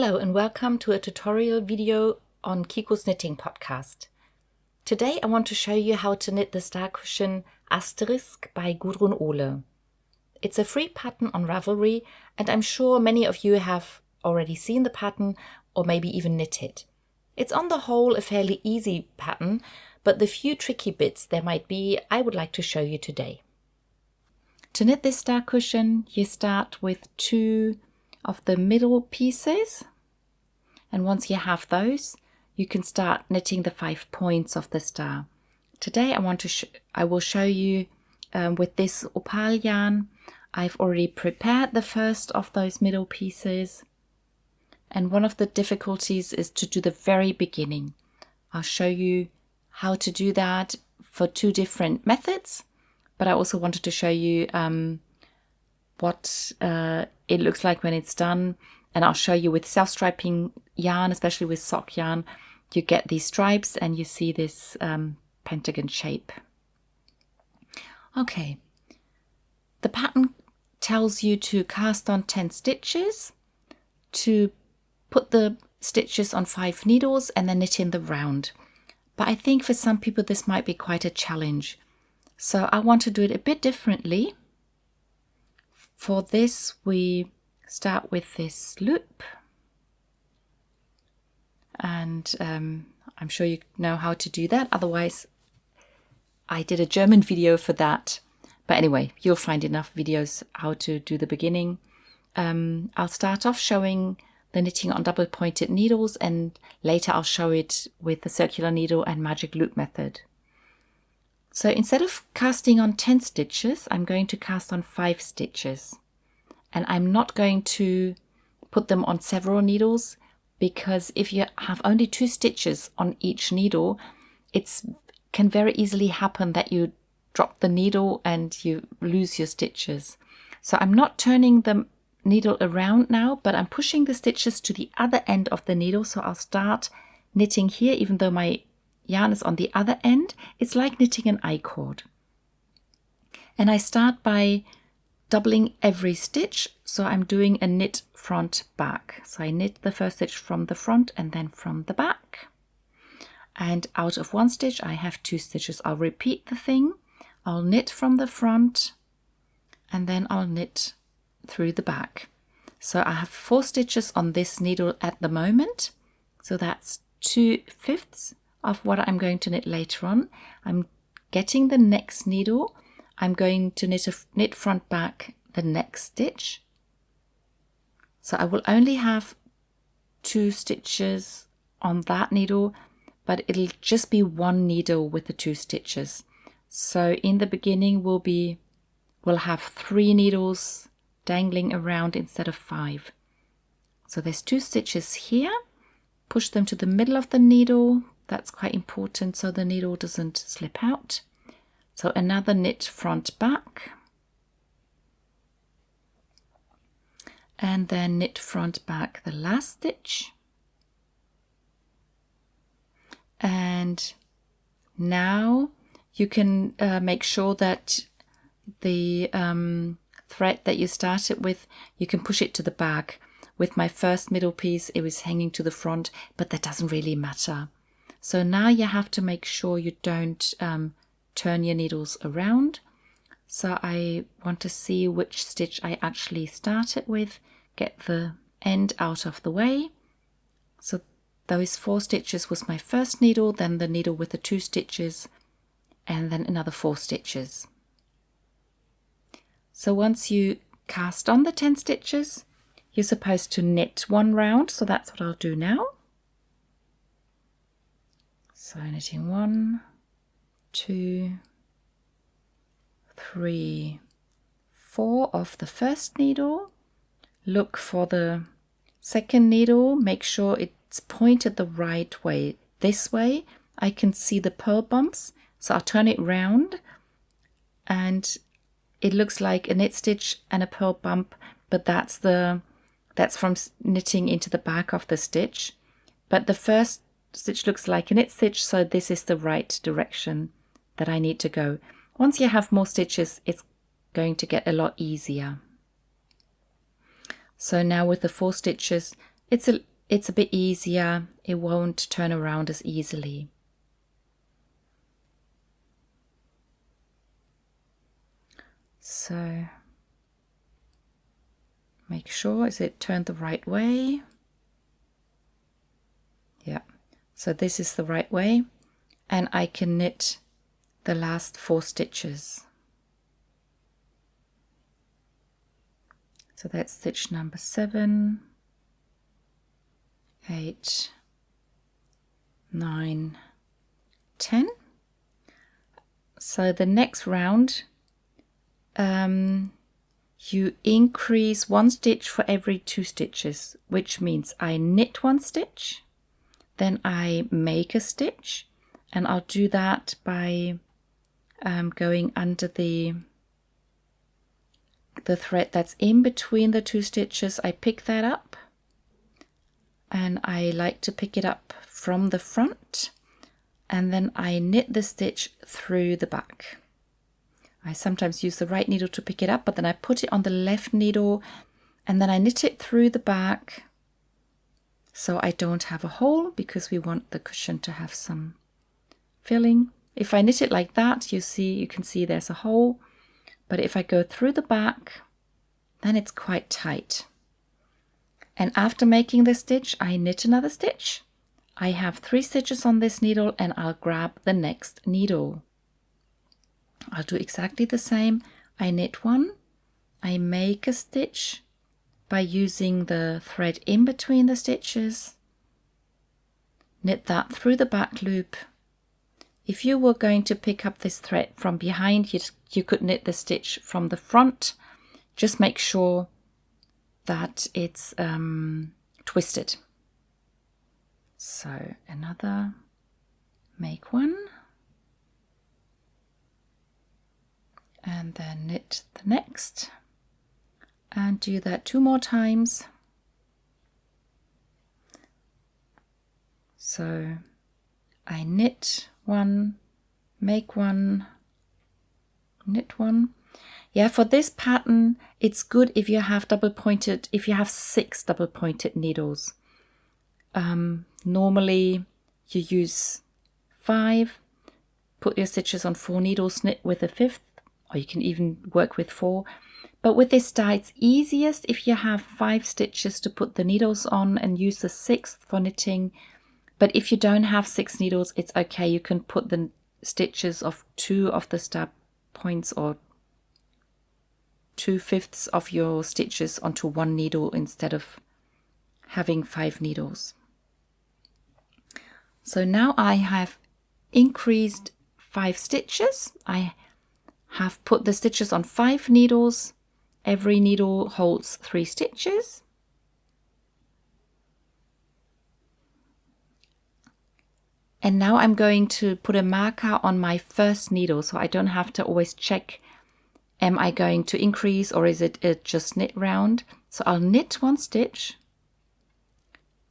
Hello and welcome to a tutorial video on Kiko's knitting podcast. Today I want to show you how to knit the Star Cushion Asterisk by Gudrun Ohle. It's a free pattern on Ravelry and I'm sure many of you have already seen the pattern or maybe even knit it. It's on the whole a fairly easy pattern, but the few tricky bits there might be I would like to show you today. To knit this Star Cushion you start with two of the middle pieces, and once you have those you can start knitting the 5 points of the star. Today I will show you with this opal yarn. I've already prepared the first of those middle pieces, and one of the difficulties is to do the very beginning. I'll show you how to do that for two different methods, but I also wanted to show you what it looks like when it's done, and I'll show you with self-striping yarn, especially with sock yarn, you get these stripes and you see this pentagon shape. Okay, the pattern tells you to cast on 10 stitches, to put the stitches on 5 needles and then knit in the round. But I think for some people this might be quite a challenge, so I want to do it a bit differently. For this we start with this loop, and I'm sure you know how to do that, otherwise I did a German video for that, but anyway, you'll find enough videos how to do the beginning. I'll start off showing the knitting on double pointed needles, and later I'll show it with the circular needle and magic loop method. So instead of casting on 10 stitches, I'm going to cast on 5 stitches. And I'm not going to put them on several needles, because if you have only 2 stitches on each needle, it can very easily happen that you drop the needle and you lose your stitches. So I'm not turning the needle around now, but I'm pushing the stitches to the other end of the needle. So I'll start knitting here, even though my yarn is on the other end. It's like knitting an I-cord. And I start by doubling every stitch, so I'm doing a knit front back. So I knit the first stitch from the front and then from the back. And out of 1 stitch I have 2 stitches. I'll repeat the thing. I'll knit from the front and then I'll knit through the back. So I have 4 stitches on this needle at the moment. So that's 2/5 of what I'm going to knit later on. I'm getting the next needle. I'm going to knit front back the next stitch. So I will only have 2 stitches on that needle, but it'll just be 1 needle with the 2 stitches. So in the beginning we'll have 3 needles dangling around instead of 5. So there's 2 stitches here. Push them to the middle of the needle. That's quite important so the needle doesn't slip out. So another knit front back, and then knit front back the last stitch. And now you can make sure that the thread that you started with, you can push it to the back. With my first middle piece it was hanging to the front, but that doesn't really matter. So now you have to make sure you don't turn your needles around. So I want to see which stitch I actually started with, get the end out of the way. So those 4 stitches was my first needle, then the needle with the 2 stitches, and then another 4 stitches. So once you cast on the 10 stitches, you're supposed to knit 1 round, so that's what I'll do now. So knitting 1, 2, 3, 4 of the first needle. Look for the second needle, make sure it's pointed the right way. This way I can see the purl bumps, so I'll turn it round and it looks like a knit stitch and a purl bump, but that's from knitting into the back of the stitch. But the first stitch looks like a knit stitch, so this is the right direction that I need to go. Once you have more stitches, it's going to get a lot easier. So now with the 4 stitches, it's it's a bit easier. It won't turn around as easily. So make sure is it turned the right way. Yeah, so this is the right way, and I can knit the last 4 stitches. So that's stitch number 7, 8, 9, 10. So the next round, you increase 1 stitch for every 2 stitches, which means I knit 1 stitch, then I make a stitch, and I'll do that by going under the thread that's in between the 2 stitches. I pick that up, and I like to pick it up from the front, and then I knit the stitch through the back. I sometimes use the right needle to pick it up, but then I put it on the left needle, and then I knit it through the back so I don't have a hole, because we want the cushion to have some filling. If I knit it like that, you can see there's a hole, but if I go through the back, then it's quite tight. And after making the stitch, I knit another stitch. I have 3 stitches on this needle, and I'll grab the next needle. I'll do exactly the same. I knit 1, I make a stitch by using the thread in between the stitches, knit that through the back loop. If you were going to pick up this thread from behind, you could knit the stitch from the front. Just make sure that it's twisted. So another, make 1, and then knit the next, and do that 2 more times. So I knit 1, make 1, knit 1. Yeah, for this pattern, it's good if you have if you have 6 double pointed needles. Normally you use 5, put your stitches on 4 needles, knit with a 5th, or you can even work with 4. But with this style, it's easiest if you have 5 stitches to put the needles on and use the 6th for knitting. But if you don't have 6 needles, it's okay. You can put the stitches of 2 of the star points, or 2/5 of your stitches onto 1 needle instead of having 5 needles. So now I have increased 5 stitches. I have put the stitches on 5 needles. Every needle holds 3 stitches. And now I'm going to put a marker on my first needle, so I don't have to always check, am I going to increase or is it just knit round? So I'll knit 1 stitch,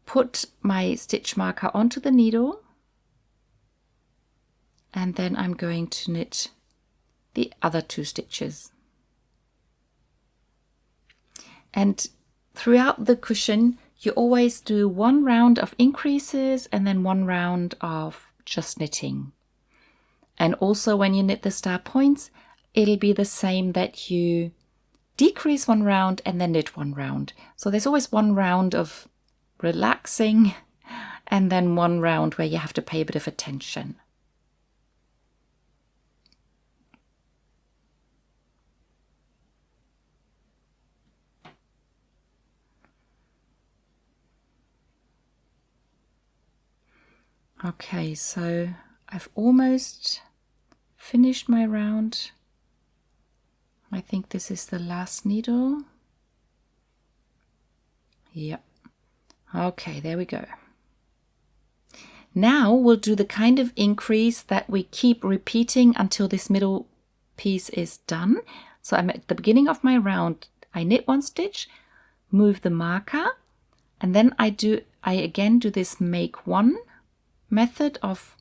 put my stitch marker onto the needle, and then I'm going to knit the other 2 stitches. And throughout the cushion, you always do 1 round of increases and then 1 round of just knitting. And also when you knit the star points, it'll be the same, that you decrease 1 round and then knit 1 round. So there's always 1 round of relaxing and then 1 round where you have to pay a bit of attention. Okay, so I've almost finished my round. I think this is the last needle. Yep. Okay, there we go. Now we'll do the kind of increase that we keep repeating until this middle piece is done. So I'm at the beginning of my round. I knit 1 stitch, move the marker, and then I again do this make 1 method of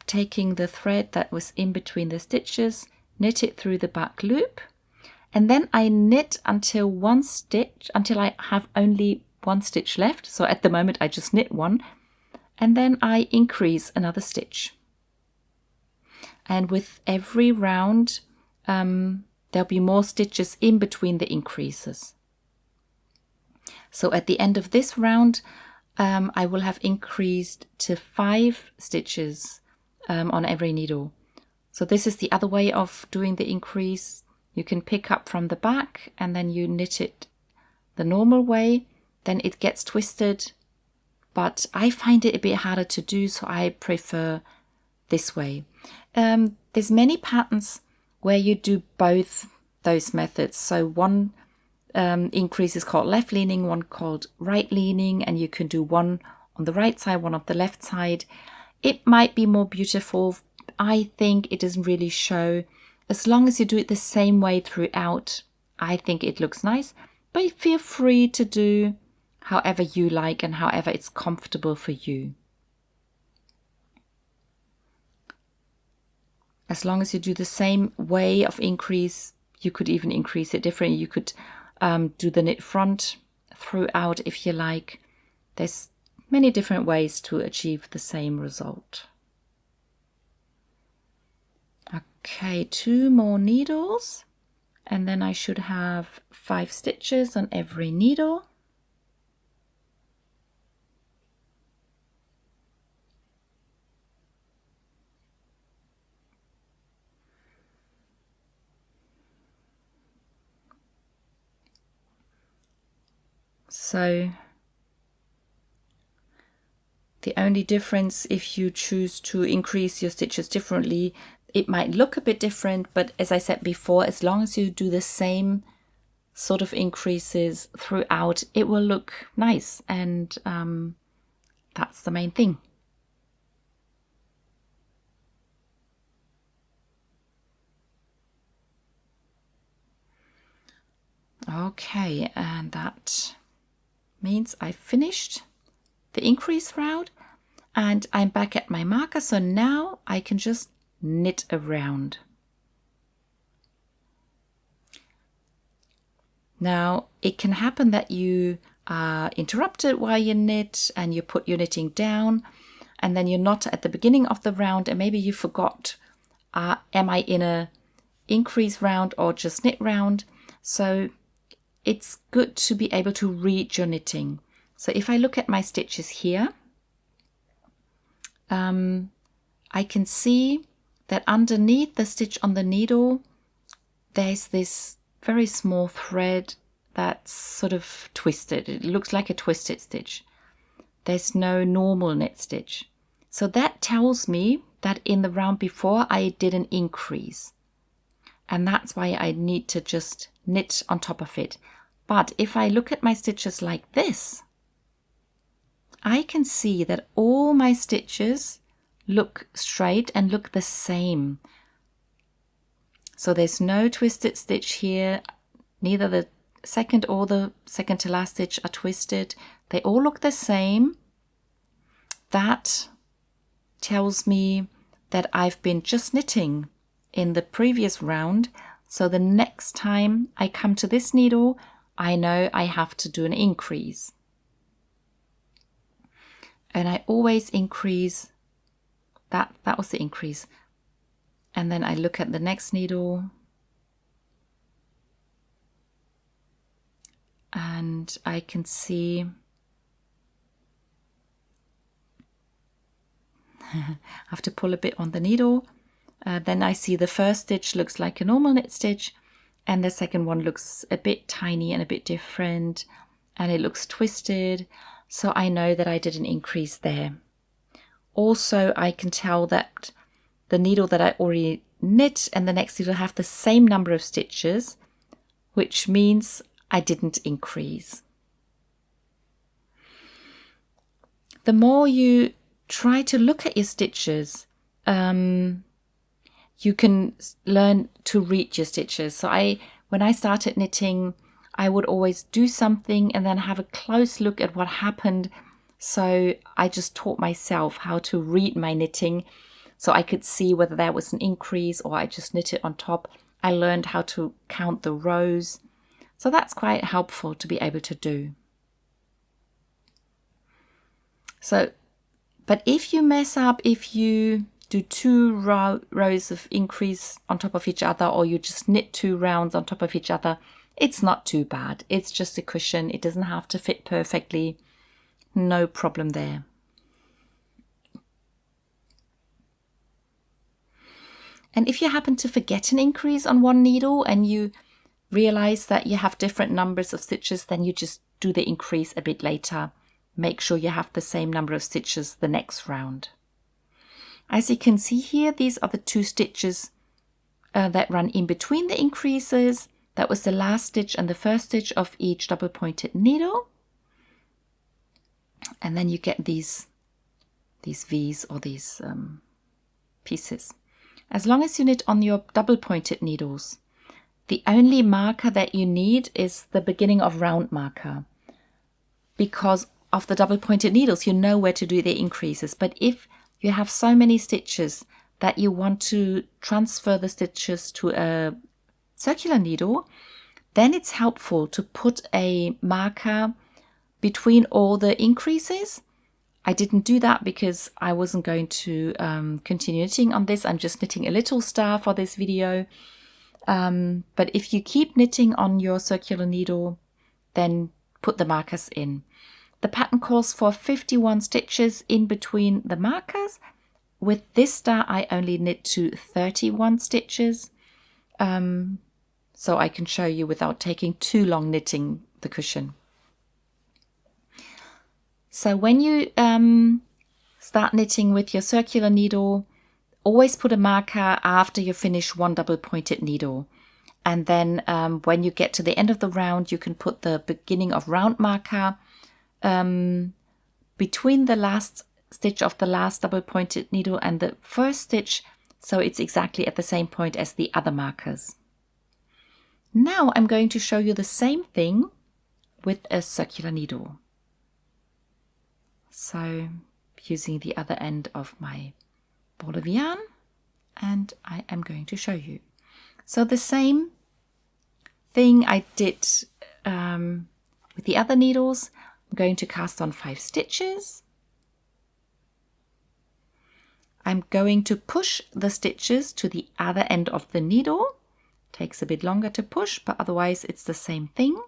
taking the thread that was in between the stitches, knit it through the back loop, and then I knit until I have only one stitch left. So at the moment I just knit one, and then I increase another stitch. And with every round, there'll be more stitches in between the increases. So at the end of this round, I will have increased to 5 stitches on every needle. So this is the other way of doing the increase. You can pick up from the back and then you knit it the normal way, then it gets twisted. But I find it a bit harder to do, so I prefer this way. There's many patterns where you do both those methods. So one increase is called left leaning, one called right leaning, and you can do one on the right side, one on the left side. It might be more beautiful. I think it doesn't really show. As long as you do it the same way throughout, I think it looks nice. But feel free to do however you like and however it's comfortable for you. As long as you do the same way of increase, you could even increase it differently. You could do the knit front throughout if you like. There's many different ways to achieve the same result. Okay, 2 more needles, and then I should have 5 stitches on every needle. So the only difference, if you choose to increase your stitches differently, it might look a bit different, but as I said before, as long as you do the same sort of increases throughout, it will look nice, and that's the main thing. Okay, and that means I finished the increase round and I'm back at my marker. So now I can just knit around. Now it can happen that you are interrupted while you knit and you put your knitting down and then you're not at the beginning of the round and maybe you forgot, am I in a increase round or just knit round? So it's good to be able to read your knitting. So if I look at my stitches here, I can see that underneath the stitch on the needle, there's this very small thread that's sort of twisted. It looks like a twisted stitch. There's no normal knit stitch. So that tells me that in the round before I did an increase. And that's why I need to just knit on top of it. But if I look at my stitches like this, I can see that all my stitches look straight and look the same. So there's no twisted stitch here. Neither the second or the second to last stitch are twisted. They all look the same. That tells me that I've been just knitting in the previous round. So the next time I come to this needle, I know I have to do an increase. And I always increase. That was the increase. And then I look at the next needle. And I can see I have to pull a bit on the needle. Then I see the first stitch looks like a normal knit stitch. And the second one looks a bit tiny and a bit different. And it looks twisted. So I know that I did an increase there. Also, I can tell that the needle that I already knit and the next needle have the same number of stitches, which means I didn't increase. The more you try to look at your stitches, you can learn to read your stitches. So when I started knitting, I would always do something and then have a close look at what happened. So I just taught myself how to read my knitting so I could see whether there was an increase or I just knit it on top. I learned how to count the rows. So that's quite helpful to be able to do. So, but if you mess up, if you do 2 rows of increase on top of each other, or you just knit 2 rounds on top of each other, it's not too bad. It's just a cushion. It doesn't have to fit perfectly. No problem there. And if you happen to forget an increase on one needle and you realize that you have different numbers of stitches, then you just do the increase a bit later. Make sure you have the same number of stitches the next round. As you can see here, these are the 2 stitches that run in between the increases. That was the last stitch and the first stitch of each double pointed needle. And then you get these V's or these pieces. As long as you knit on your double pointed needles, the only marker that you need is the beginning of round marker. Because of the double pointed needles, you know where to do the increases. But if you have so many stitches that you want to transfer the stitches to a circular needle, then it's helpful to put a marker between all the increases. I didn't do that because I wasn't going to continue knitting on this. I'm just knitting a little star for this video. But if you keep knitting on your circular needle, then put the markers in. The pattern calls for 51 stitches in between the markers. With this star, I only knit to 31 stitches. So I can show you without taking too long knitting the cushion. So when you start knitting with your circular needle, always put a marker after you finish one double pointed needle. And then when you get to the end of the round, you can put the beginning of round marker between the last stitch of the last double pointed needle and the first stitch, so it's exactly at the same point as the other markers. Now I'm going to show you the same thing with a circular needle. So using the other end of my ball of yarn, and I am going to show you. So the same thing I did with the other needles. I'm going to cast on 5 stitches. I'm going to push the stitches to the other end of the needle. Takes a bit longer to push, but otherwise it's the same thing.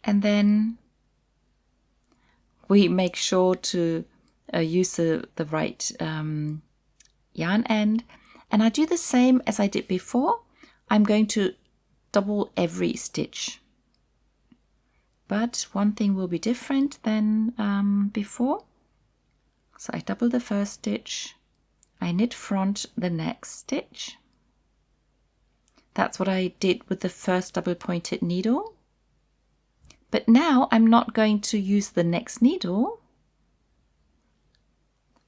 And then we make sure to use the right yarn end. And I do the same as I did before. I'm going to double every stitch. But one thing will be different than before. So I double the first stitch. I knit front the next stitch. That's what I did with the first double pointed needle. But now I'm not going to use the next needle.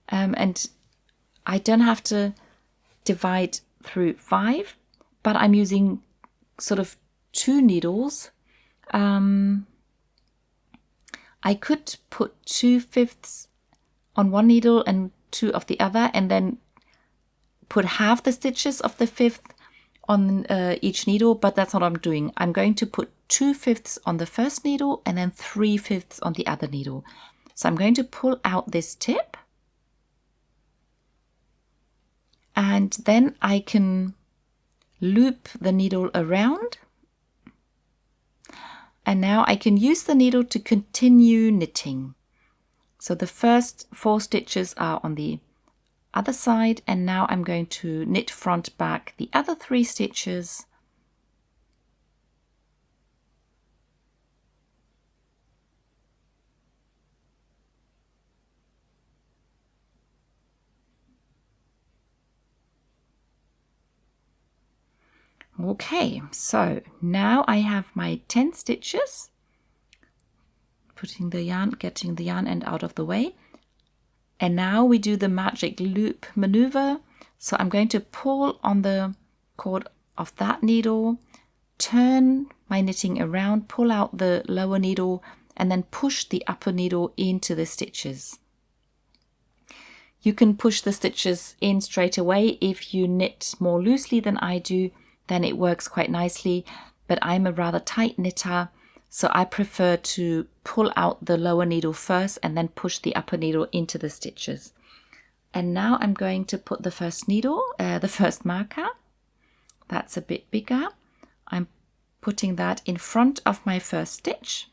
And I don't have to divide through 5, but I'm using sort of 2 needles. I could put 2/5 on one needle and 2 of the other, and then put half the stitches of the 5th on each needle, but that's not what I'm doing. I'm going to put 2/5 on the first needle and then 3/5 on the other needle. So I'm going to pull out this tip, and then I can loop the needle around. And now I can use the needle to continue knitting. So the first 4 stitches are on the other side, and now I'm going to knit front back the other 3 stitches. Okay, so now I have my 10 stitches. Putting the yarn, getting the yarn end out of the way. And now we do the magic loop maneuver. So I'm going to pull on the cord of that needle, turn my knitting around, pull out the lower needle, and then push the upper needle into the stitches. You can push the stitches in straight away. If you knit more loosely than I do, then it works quite nicely. But I'm a rather tight knitter, So I prefer to pull out the lower needle first and then push the upper needle into the stitches. And now I'm going to put the first needle, the first marker. That's a bit bigger. I'm putting that in front of my first stitch.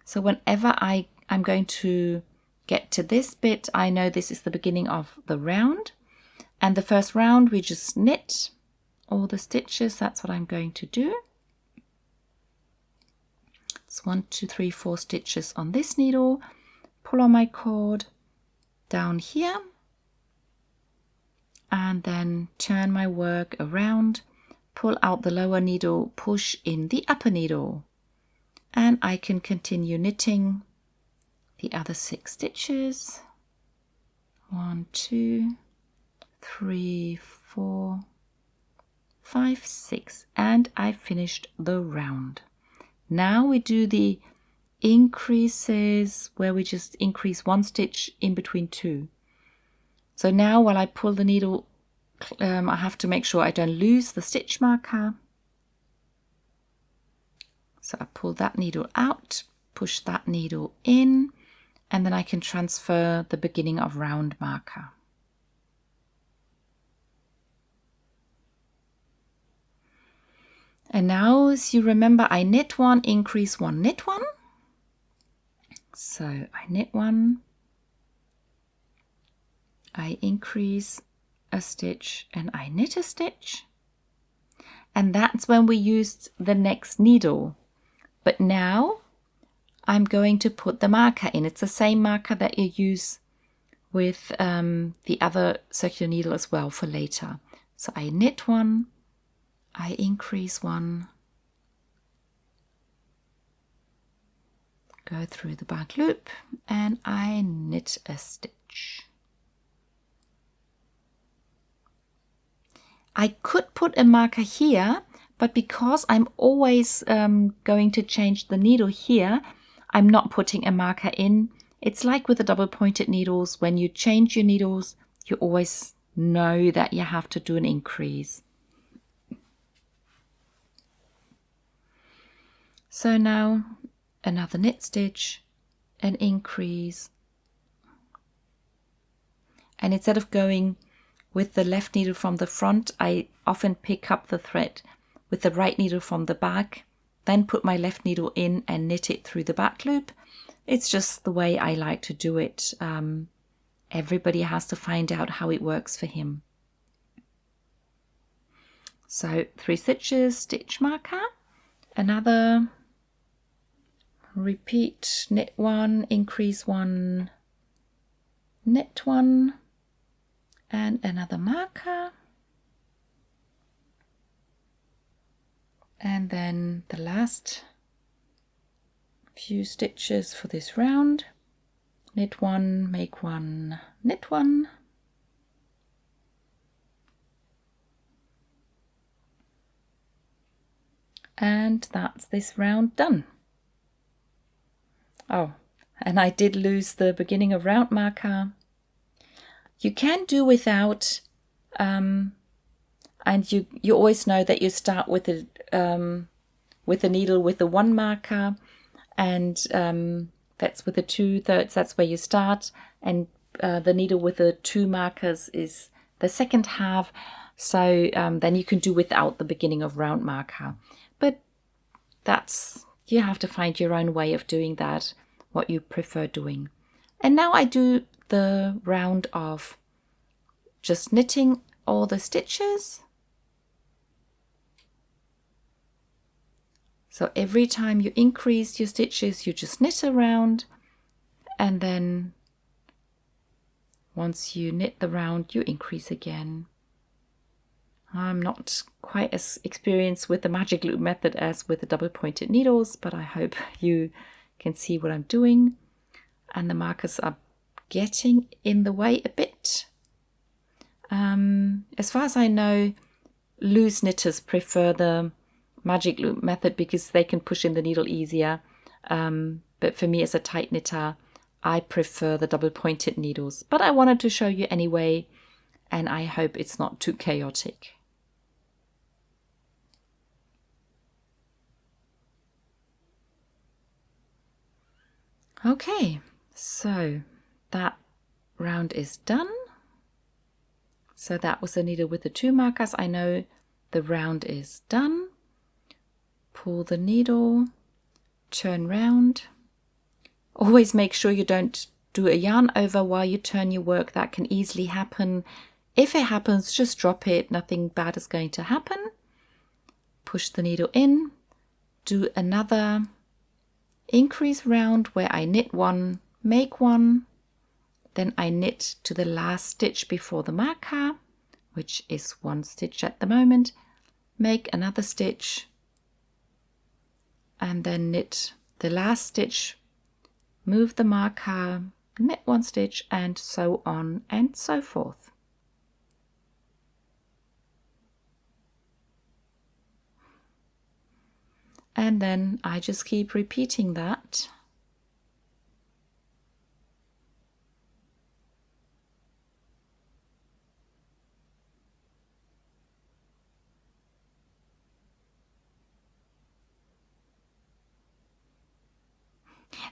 So whenever I'm going to get to this bit, I know this is the beginning of the round. And the first round, we just knit all the stitches. That's what I'm going to do. It's 1, 2, 3, 4 stitches on this needle. Pull on my cord down here. And then turn my work around, pull out the lower needle, push in the upper needle. And I can continue knitting the other 6 stitches. 1, 2, 3, 4, 5, 6. And I finished the round. Now we do the increases where we just increase 1 stitch in between 2. So now while I pull the needle, I have to make sure I don't lose the stitch marker. So I pull that needle out, push that needle in, and then I can transfer the beginning of round marker. And now, as you remember, I knit 1, increase 1, knit 1. So I knit 1. I increase a stitch and I knit a stitch. And that's when we used the next needle. But now I'm going to put the marker in. It's the same marker that you use with the other circular needle as well for later. So I knit 1, I increase 1, go through the back loop, and I knit a stitch. I could put a marker here, but because I'm always going to change the needle here, I'm not putting a marker in. It's like with the double pointed needles, when you change your needles, you always know that you have to do an increase. So now another knit stitch, an increase. And instead of going with the left needle from the front, I often pick up the thread with the right needle from the back, then put my left needle in and knit it through the back loop. It's just the way I like to do it. Everybody has to find out how it works for him. So 3 stitches, stitch marker, another, repeat, knit 1, increase 1, knit 1, and another marker. And then the last few stitches for this round. Knit 1, make 1, knit 1. And that's this round done. Oh, and I did lose the beginning of round marker. You can do without, and you always know that you start with the needle with the 1 marker, and that's with the 2/3. That's where you start, and the needle with the 2 markers is the second half. So then you can do without the beginning of round marker, but you have to find your own way of doing that, what you prefer doing. And now I do the round of just knitting all the stitches. So every time you increase your stitches, you just knit around, and then once you knit the round, you increase again. I'm not quite as experienced with the magic loop method as with the double pointed needles, but I hope you can see what I'm doing. And the markers are getting in the way a bit. As far as I know, loose knitters prefer the magic loop method because they can push in the needle easier. But for me as a tight knitter, I prefer the double pointed needles. But I wanted to show you anyway, and I hope it's not too chaotic. Okay, so that round is done. So that was the needle with the 2 markers. I know the round is done. Pull the needle, turn round. Always make sure you don't do a yarn over while you turn your work. That can easily happen. If it happens, just drop it. Nothing bad is going to happen. Push the needle in. Do another increase round where I knit 1, make 1. Then I knit to the last stitch before the marker, which is 1 stitch at the moment. Make another stitch and then knit the last stitch, move the marker, knit 1 stitch, and so on and so forth. And then I just keep repeating that.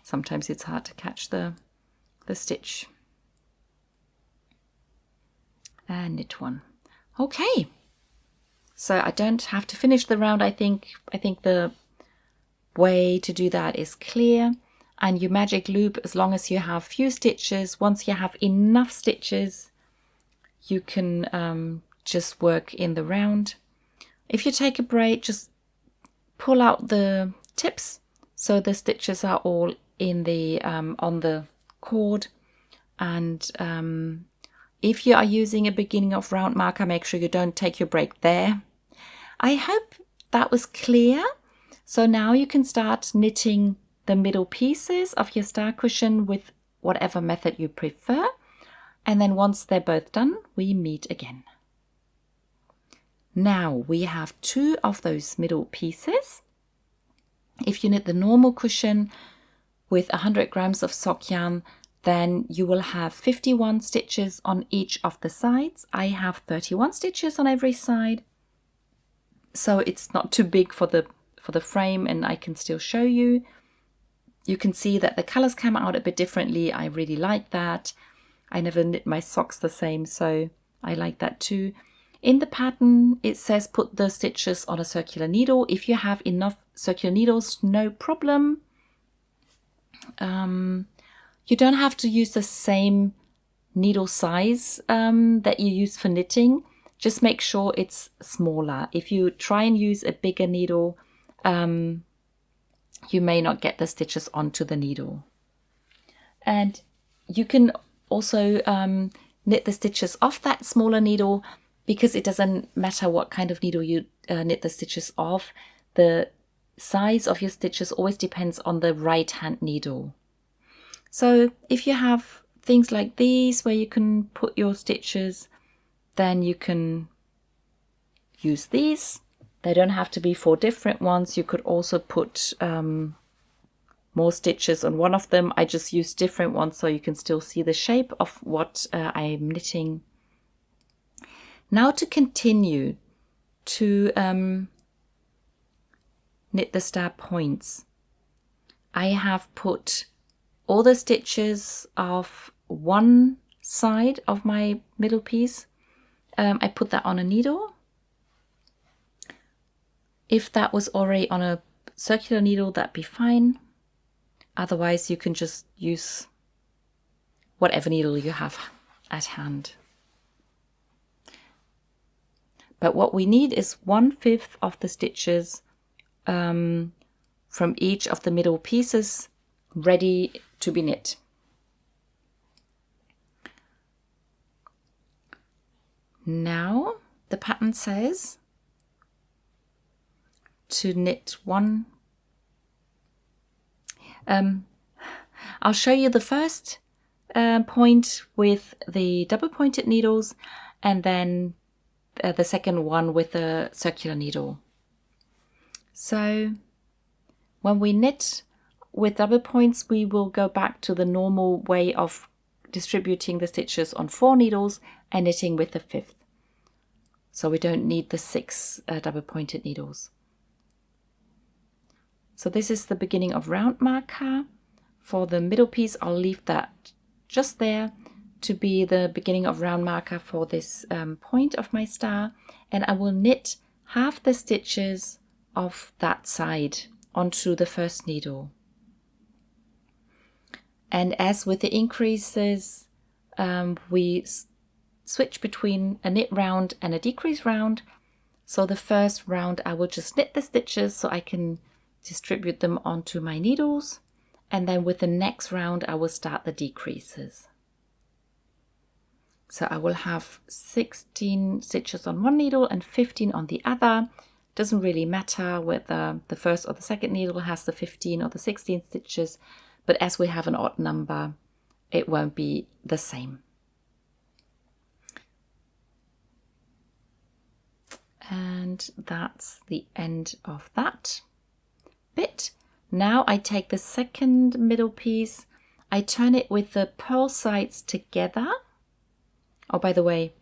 Sometimes it's hard to catch the stitch. And knit 1. Okay. So I don't have to finish the round. I think the way to do that is clear. And you magic loop as long as you have few stitches. Once you have enough stitches, you can just work in the round. If you take a braid, just pull out the tips so the stitches are all in the on the cord. And if you are using a beginning of round marker, make sure you don't take your break there. I hope that was clear. So now you can start knitting the middle pieces of your star cushion with whatever method you prefer. And then once they're both done, we meet again. Now we have 2 of those middle pieces. If you knit the normal cushion with 100 grams of sock yarn, then you will have 51 stitches on each of the sides. I have 31 stitches on every side, so it's not too big for the frame, and I can still show you. You can see that the colors come out a bit differently. I really like that. I never knit my socks the same, so I like that too. In the pattern, it says put the stitches on a circular needle. If you have enough circular needles, no problem. You don't have to use the same needle size that you use for knitting. Just make sure it's smaller. If you try and use a bigger needle, you may not get the stitches onto the needle. And you can also knit the stitches off that smaller needle, because it doesn't matter what kind of needle you knit the stitches off. The size of your stitches always depends on the right hand needle. So if you have things like these where you can put your stitches, then you can use these. They don't have to be 4 different ones. You could also put more stitches on one of them. I just use different ones so you can still see the shape of what I'm knitting. Now to continue to knit the star points, I have put all the stitches of one side of my middle piece. I put that on a needle. If that was already on a circular needle, that'd be fine. Otherwise, you can just use whatever needle you have at hand. But what we need is 1/5 of the stitches from each of the middle pieces ready to be knit. Now the pattern says to knit one. I'll show you the first point with the double pointed needles, and then the second one with a circular needle. So when we knit with double points, we will go back to the normal way of distributing the stitches on 4 needles and knitting with the 5th. So we don't need the 6 double pointed needles. So this is the beginning of round marker. for the middle piece, I'll leave that just there to be the beginning of round marker for this point of my star, and I will knit half the stitches of that side onto the first needle. And as with the increases, we switch between a knit round and a decrease round. So the first round I will just knit the stitches so I can distribute them onto my needles, and then with the next round I will start the decreases. So I will have 16 stitches on one needle and 15 on the other. Doesn't really matter whether the first or the second needle has the 15 or the 16 stitches, but as we have an odd number, it won't be the same. And that's the end of that bit. Now I take the second middle piece, I turn it with the purl sides together. Oh, by the way,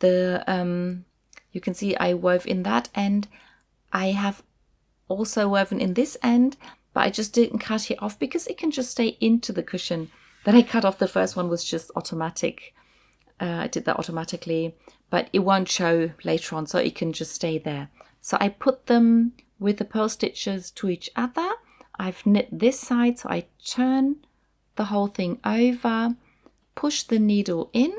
you can see I wove in that end. I have also woven in this end, but I just didn't cut it off because it can just stay into the cushion. That I cut off the first one was just automatic. I did that automatically, but it won't show later on, so it can just stay there. So I put them with the purl stitches to each other. I've knit this side, so I turn the whole thing over, push the needle in,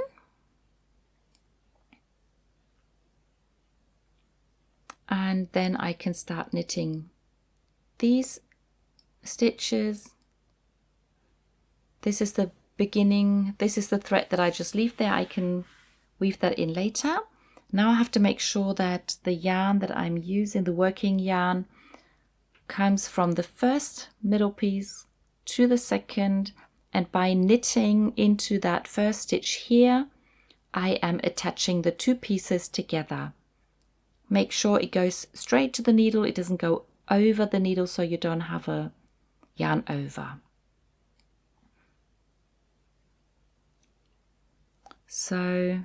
and then I can start knitting these stitches. This is the beginning, this is the thread that I just leave there. I can weave that in later. Now I have to make sure that the yarn that I'm using, the working yarn, comes from the first middle piece to the second, and by knitting into that first stitch here, I am attaching the two pieces together. Make sure it goes straight to the needle, it doesn't go over the needle, so you don't have a yarn over. So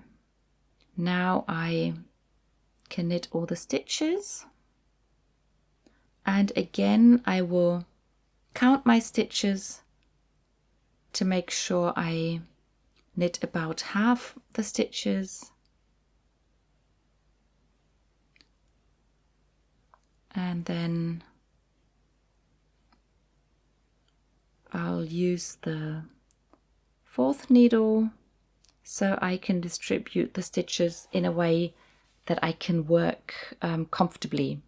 now I can knit all the stitches, and again I will count my stitches to make sure I knit about half the stitches. And then I'll use the fourth needle so I can distribute the stitches in a way that I can work comfortably.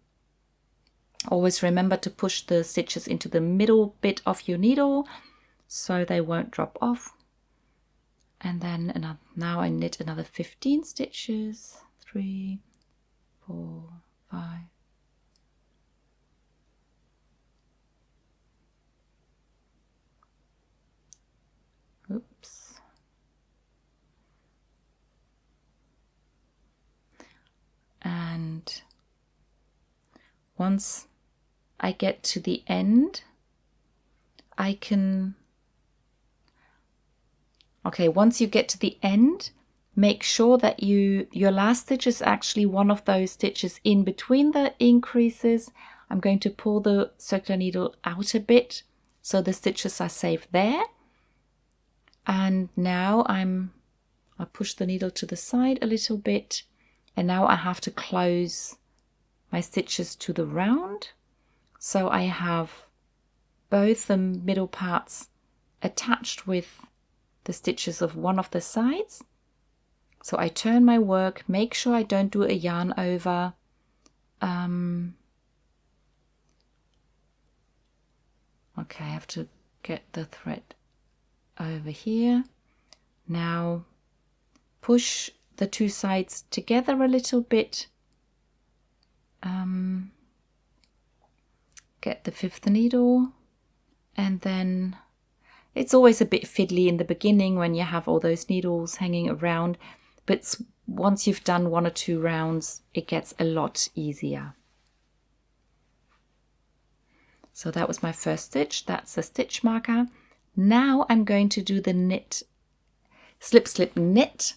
Always remember to push the stitches into the middle bit of your needle so they won't drop off. And then now I knit another 15 stitches. 3, 4, 5. Oops. And once I get to the end, I can, once you get to the end, make sure that your last stitch is actually one of those stitches in between the increases. I'm going to pull the circular needle out a bit so the stitches are safe there. And now I push the needle to the side a little bit, and now I have to close my stitches to the round. So I have both the middle parts attached with the stitches of one of the sides. So I turn my work, make sure I don't do a yarn over. Okay, I have to get the thread over here. Now push the two sides together a little bit. Get the fifth needle, and then it's always a bit fiddly in the beginning when you have all those needles hanging around, but once you've done 1 or 2 rounds, it gets a lot easier. So that was my first stitch, that's the stitch marker. Now I'm going to do the knit, slip, slip, knit,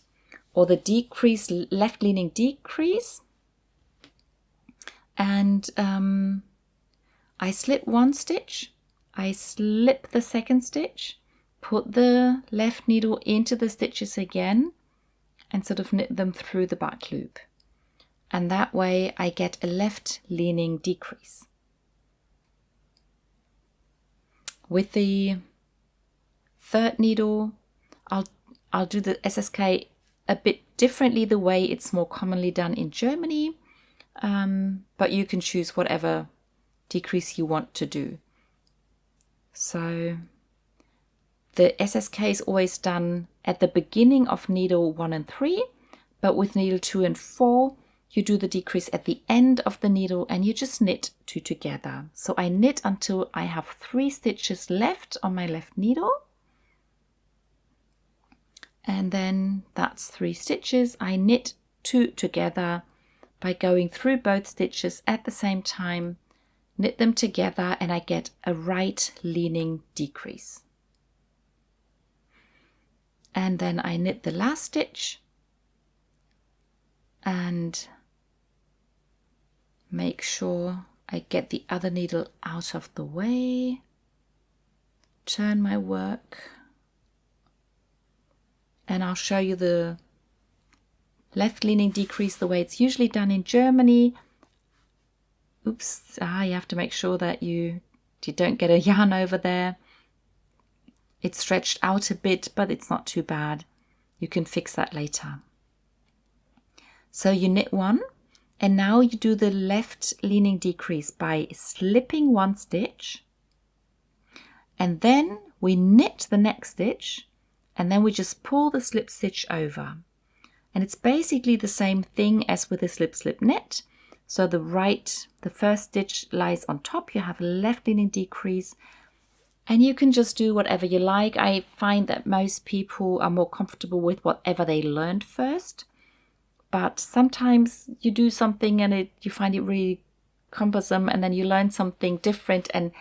or the decrease, left leaning decrease. And I slip 1 stitch, I slip the second stitch, put the left needle into the stitches again, and sort of knit them through the back loop. And that way I get a left leaning decrease. With the third needle, I'll do the SSK a bit differently, the way it's more commonly done in Germany, but you can choose whatever decrease you want to do. So the SSK is always done at the beginning of needle 1 and 3, but with needle 2 and 4, you do the decrease at the end of the needle and you just knit 2 together. So I knit until I have 3 stitches left on my left needle. And then that's 3 stitches. I knit 2 together by going through both stitches at the same time, knit them together, and I get a right leaning decrease. And then I knit the last stitch and make sure I get the other needle out of the way, turn my work, and I'll show you the left leaning decrease the way it's usually done in Germany. Oops, you have to make sure that you don't get a yarn over there. It's stretched out a bit, but it's not too bad. You can fix that later. So you knit 1, and now you do the left leaning decrease by slipping 1 stitch, and then we knit the next stitch, and then we just pull the slip stitch over. And it's basically the same thing as with the slip slip knit. So the first stitch lies on top, you have a left leaning decrease, and you can just do whatever you like. I find that most people are more comfortable with whatever they learned first, but sometimes you do something and you find it really cumbersome, and then you learn something different and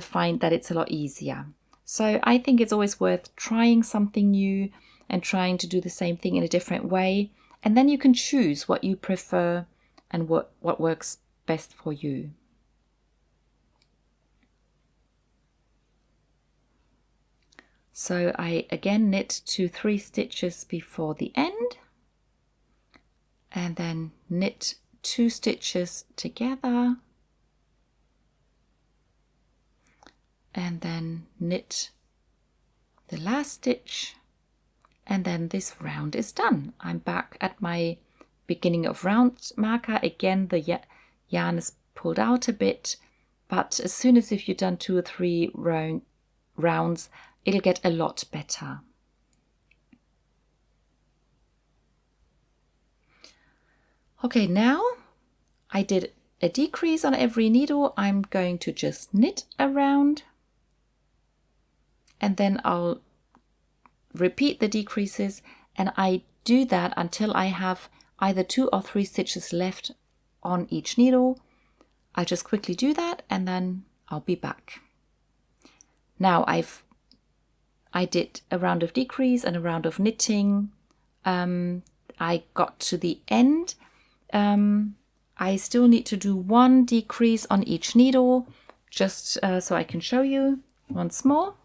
find that it's a lot easier. So I think it's always worth trying something new and trying to do the same thing in a different way, and then you can choose what you prefer and what works best for you. So I again knit 2-3 stitches before the end, and then knit 2 stitches together, and then knit the last stitch, and then this round is done. I'm back at my beginning of round marker. Again, the yarn is pulled out a bit, but as soon as if you've done 2 or 3 rounds, it'll get a lot better. Okay, now I did a decrease on every needle. I'm going to just knit around, and then I'll repeat the decreases, and I do that until I have either 2 or 3 stitches left on each needle. I'll just quickly do that and then I'll be back. Now I did a round of decrease and a round of knitting. I got to the end. I still need to do 1 decrease on each needle, just so I can show you once more.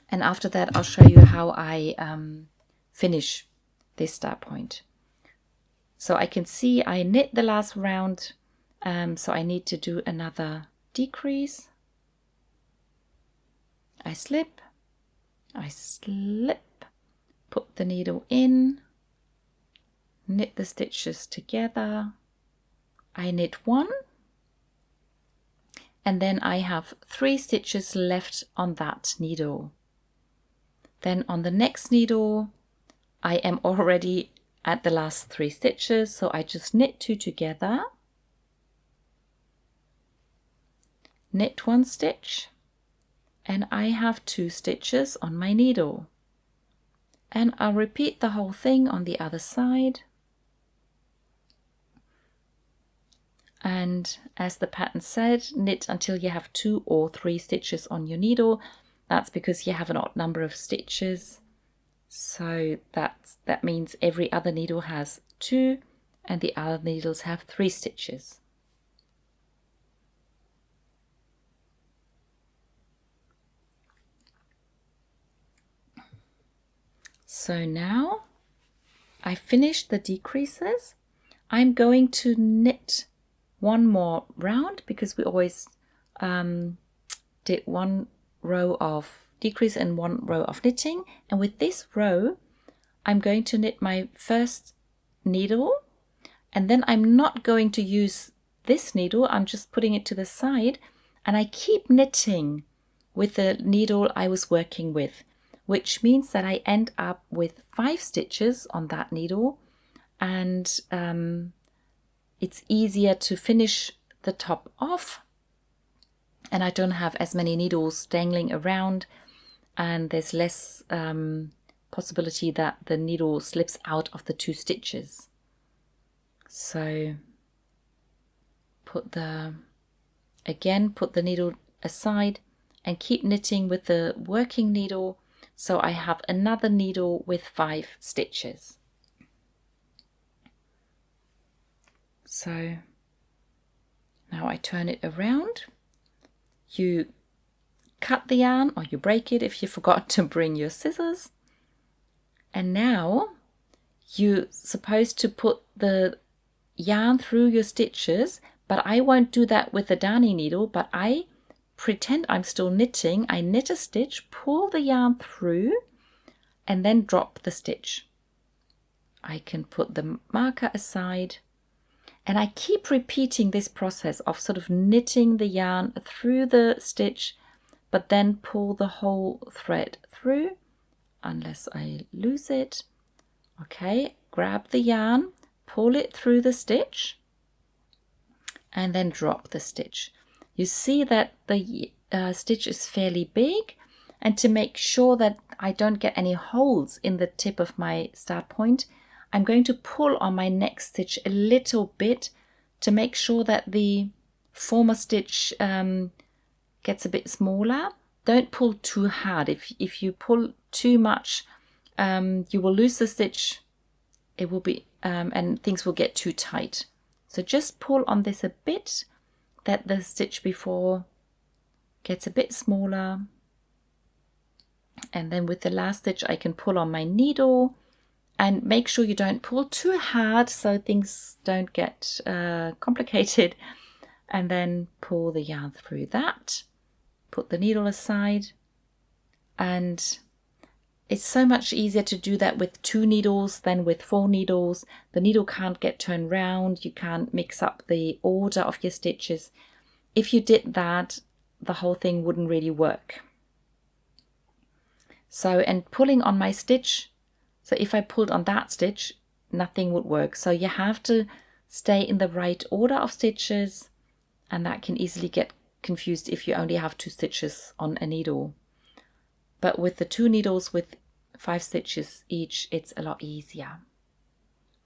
And after that, I'll show you how I finish this start point. So I can see I knit the last round, so I need to do another decrease. I slip, put the needle in, knit the stitches together, I knit 1, and then I have 3 stitches left on that needle. Then on the next needle, I am already at the last 3 stitches, so I just knit 2 together, knit 1 stitch, and I have 2 stitches on my needle. And I'll repeat the whole thing on the other side. And as the pattern said, knit until you have 2 or 3 stitches on your needle. That's because you have an odd number of stitches. So that means every other needle has 2 and the other needles have 3 stitches. So now I finished the decreases. I'm going to knit one more round because we always did one row of decrease and one row of knitting. And with this row, I'm going to knit my first needle, and then I'm not going to use this needle. I'm just putting it to the side, and I keep knitting with the needle I was working with, which means that I end up with 5 stitches on that needle, and it's easier to finish the top off, and I don't have as many needles dangling around, and there's less possibility that the needle slips out of the 2 stitches. So put the needle aside and keep knitting with the working needle, so I have another needle with 5 stitches. So now I turn it around. You cut the yarn, or you break it if you forgot to bring your scissors. And now you're supposed to put the yarn through your stitches, but I won't do that with the darning needle, but I pretend I'm still knitting. I knit a stitch, pull the yarn through, and then drop the stitch. I can put the marker aside, and I keep repeating this process of sort of knitting the yarn through the stitch, but then pull the whole thread through unless I lose it. Okay, grab the yarn, pull it through the stitch, and then drop the stitch. You see that the stitch is fairly big, and to make sure that I don't get any holes in the tip of my start point, I'm going to pull on my next stitch a little bit to make sure that the former stitch gets a bit smaller. Don't pull too hard. If you pull too much, you will lose the stitch. It will be and things will get too tight. So just pull on this a bit, that the stitch before gets a bit smaller. And then with the last stitch, I can pull on my needle, and make sure you don't pull too hard so things don't get complicated. And then pull the yarn through that, put the needle aside, and it's so much easier to do that with 2 needles than with 4 needles. The needle can't get turned round, you can't mix up the order of your stitches. If you did that, the whole thing wouldn't really work. So, and pulling on my stitch, so if I pulled on that stitch, nothing would work. So you have to stay in the right order of stitches, and that can easily get confused if you only have 2 stitches on a needle. But with the 2 needles with 5 stitches each, it's a lot easier.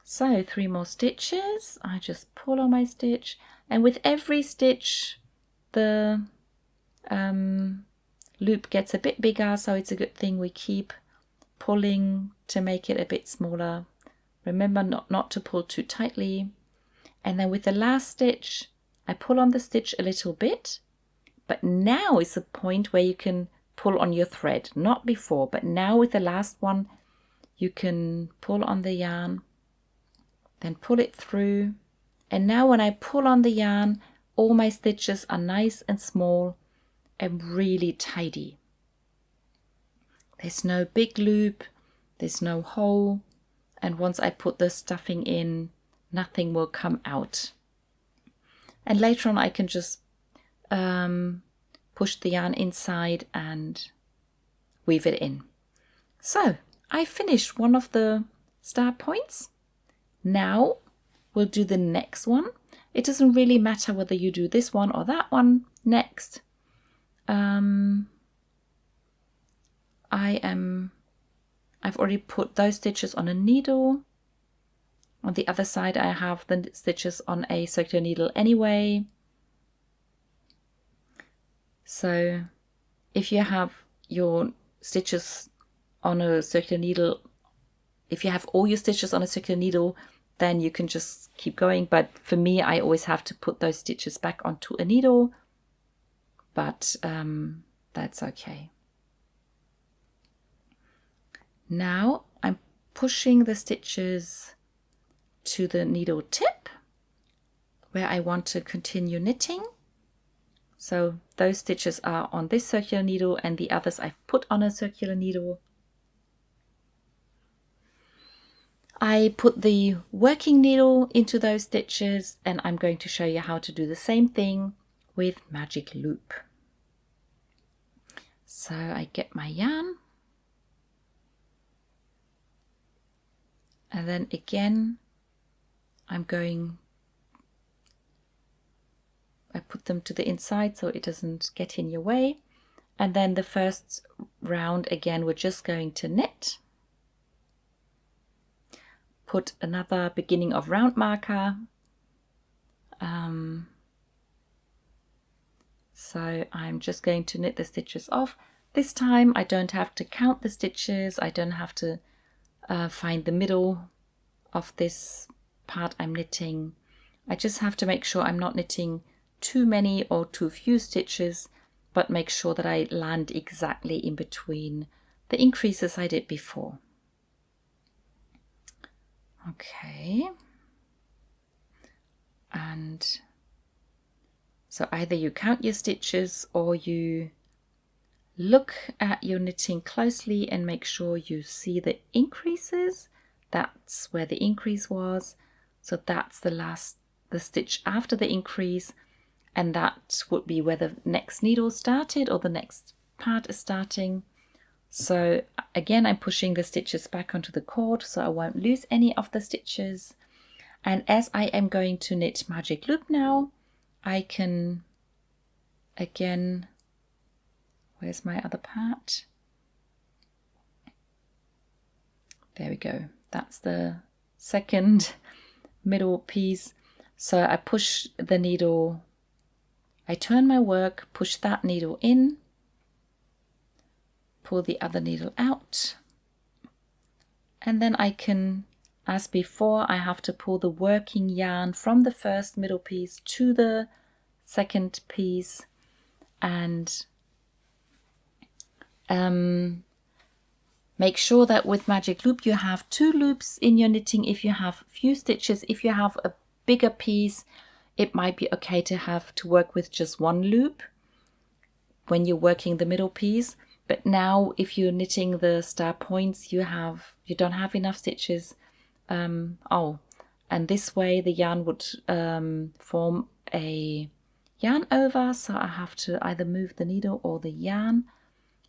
So 3 more stitches, I just pull on my stitch, and with every stitch the loop gets a bit bigger, so it's a good thing we keep pulling to make it a bit smaller. Remember not to pull too tightly. And then with the last stitch, I pull on the stitch a little bit, but now is the point where you can pull on your thread, not before, but now with the last one, you can pull on the yarn, then pull it through. And now when I pull on the yarn, all my stitches are nice and small and really tidy. There's no big loop, there's no hole, and once I put the stuffing in, nothing will come out. And later on I can just push the yarn inside and weave it in. So I finished one of the start points. Now we'll do the next one. It doesn't really matter whether you do this one or that one next. I've already put those stitches on a needle. On the other side I have the stitches on a circular needle anyway. So if you have your stitches on a circular needle, if you have all your stitches on a circular needle, then you can just keep going. But for me, I always have to put those stitches back onto a needle, but that's okay. Now pushing the stitches to the needle tip where I want to continue knitting. So those stitches are on this circular needle and the others I've put on a circular needle. I put the working needle into those stitches, and I'm going to show you how to do the same thing with magic loop. So I get my yarn, and then again I put them to the inside so it doesn't get in your way. And then the first round again, we're just going to knit. Put another beginning of round marker. So I'm just going to knit the stitches off. This time I don't have to count the stitches. I don't have to find the middle of this part I'm knitting. I just have to make sure I'm not knitting too many or too few stitches, but make sure that I land exactly in between the increases I did before. Okay, and so either you count your stitches or you look at your knitting closely and make sure you see the increases. That's where the increase was, so that's the stitch after the increase, and that would be where the next needle started or the next part is starting. So again, I'm pushing the stitches back onto the cord so I won't lose any of the stitches. And as I am going to knit magic loop now, I can again, where's my other part? There we go. That's the second middle piece. So I push the needle, I turn my work, push that needle in, pull the other needle out, and then I can, as before, I have to pull the working yarn from the first middle piece to the second piece, and make sure that with magic loop you have 2 loops in your knitting. If you have few stitches, if you have a bigger piece, it might be okay to have to work with just 1 loop when you're working the middle piece. But now if you're knitting the star points, you don't have enough stitches. And this way the yarn would form a yarn over, so I have to either move the needle or the yarn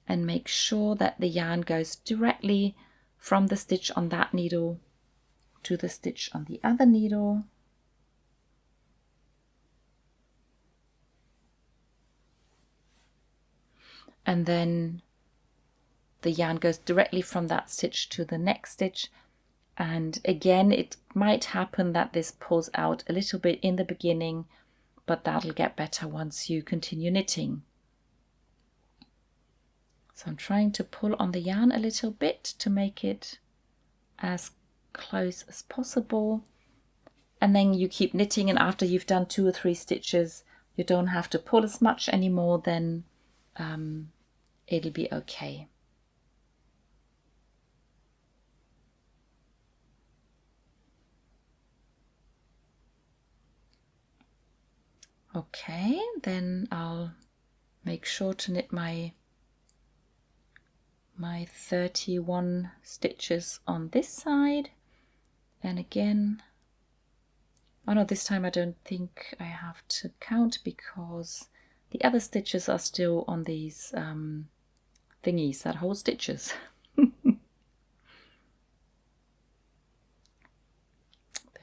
and make sure that the yarn goes directly from the stitch on that needle to the stitch on the other needle. And then the yarn goes directly from that stitch to the next stitch. And again, it might happen that this pulls out a little bit in the beginning, but that'll get better once you continue knitting. So I'm trying to pull on the yarn a little bit to make it as close as possible. And then you keep knitting, and after you've done 2 or 3 stitches, you don't have to pull as much anymore, then it'll be okay. Okay, then I'll make sure to knit my 31 stitches on this side. And again, oh no, this time I don't think I have to count because the other stitches are still on these thingies that hold stitches. There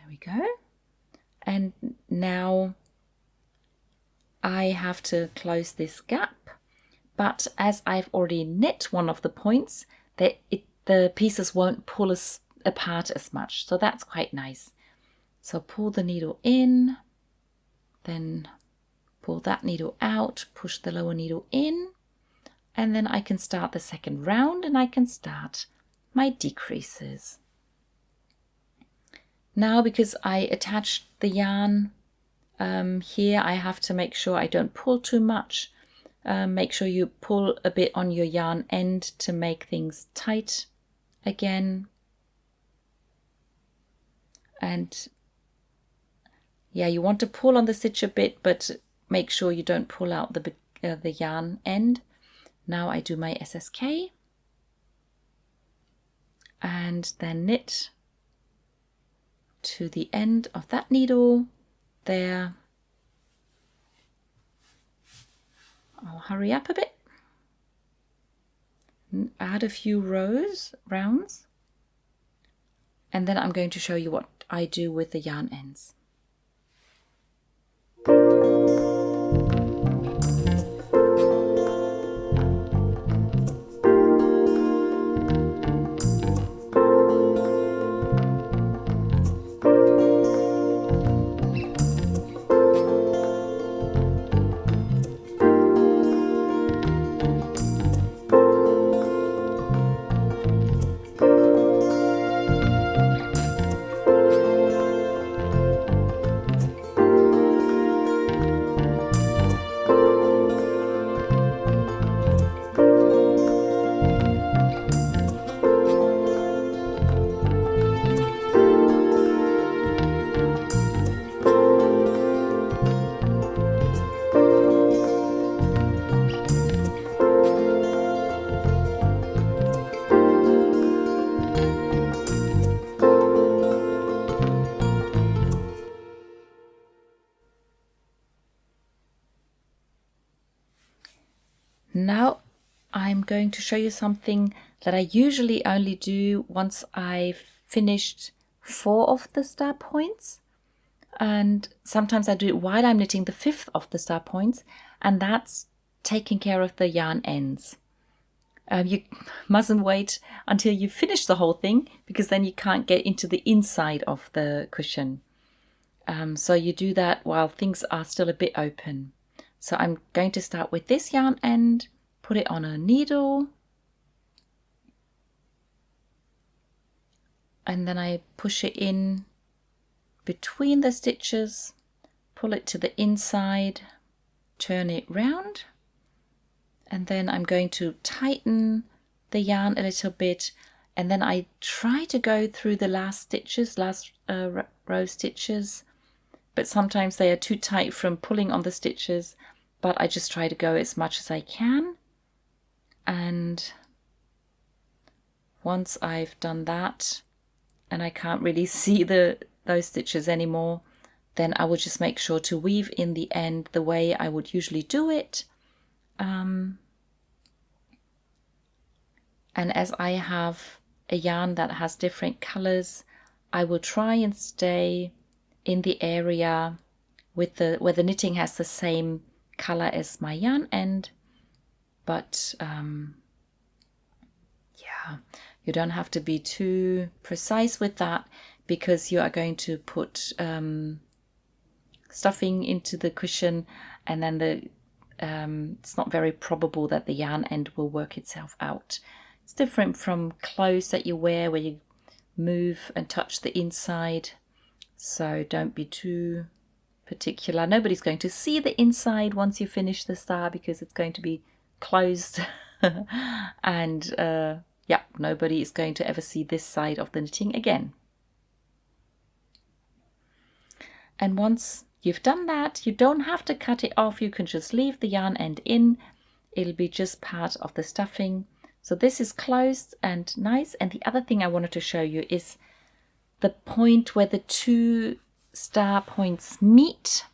we go. And now I have to close this gap, but as I've already knit one of the points, the pieces won't pull apart as much, so that's quite nice. So pull the needle in, then pull that needle out, push the lower needle in, and then I can start the second round and I can start my decreases. Now, because I attached the yarn here, I have to make sure I don't pull too much. Make sure you pull a bit on your yarn end to make things tight again. And yeah, you want to pull on the stitch a bit, but make sure you don't pull out the yarn end. Now I do my SSK and then knit to the end of that needle there. I'll hurry up a bit, add a few rounds, and then I'm going to show you what I do with the yarn ends. Now I'm going to show you something that I usually only do once I've finished 4 of the star points, and sometimes I do it while I'm knitting the 5th of the star points, and that's taking care of the yarn ends. You mustn't wait until you finish the whole thing, because then you can't get into the inside of the cushion. So you do that while things are still a bit open. So I'm going to start with this yarn end, put it on a needle, and then I push it in between the stitches, pull it to the inside, turn it round, and then I'm going to tighten the yarn a little bit, and then I try to go through the last row stitches, but sometimes they are too tight from pulling on the stitches, but I just try to go as much as I can. And once I've done that and I can't really see those stitches anymore, then I will just make sure to weave in the end the way I would usually do it. And as I have a yarn that has different colors, I will try and stay in the area with where the knitting has the same color as my yarn end, but yeah, you don't have to be too precise with that, because you are going to put stuffing into the cushion, and then it's not very probable that the yarn end will work itself out. It's different from clothes that you wear, where you move and touch the inside, so don't be too particular. Nobody's going to see the inside once you finish the star, because it's going to be closed and yeah, nobody is going to ever see this side of the knitting again. And once you've done that, you don't have to cut it off, you can just leave the yarn end in, it'll be just part of the stuffing. So this is closed and nice. And the other thing I wanted to show you is the point where the 2 star points meet.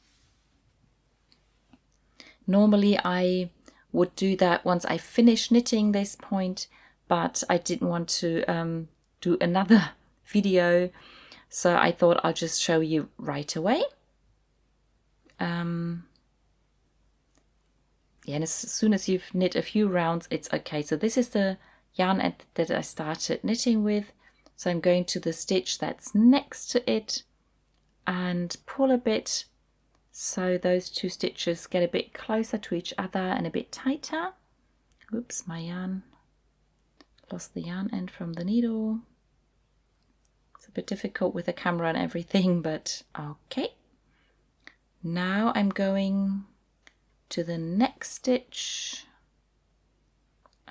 Normally I would do that once I finish knitting this point, but I didn't want to do another video, so I thought I'll just show you right away. Yeah, and as soon as you've knit a few rounds, it's okay. So this is the yarn end that I started knitting with. So I'm going to the stitch that's next to it and pull a bit, so those 2 stitches get a bit closer to each other and a bit tighter. Oops, my yarn, lost the yarn end from the needle. It's a bit difficult with the camera and everything, but okay. Now I'm going to the next stitch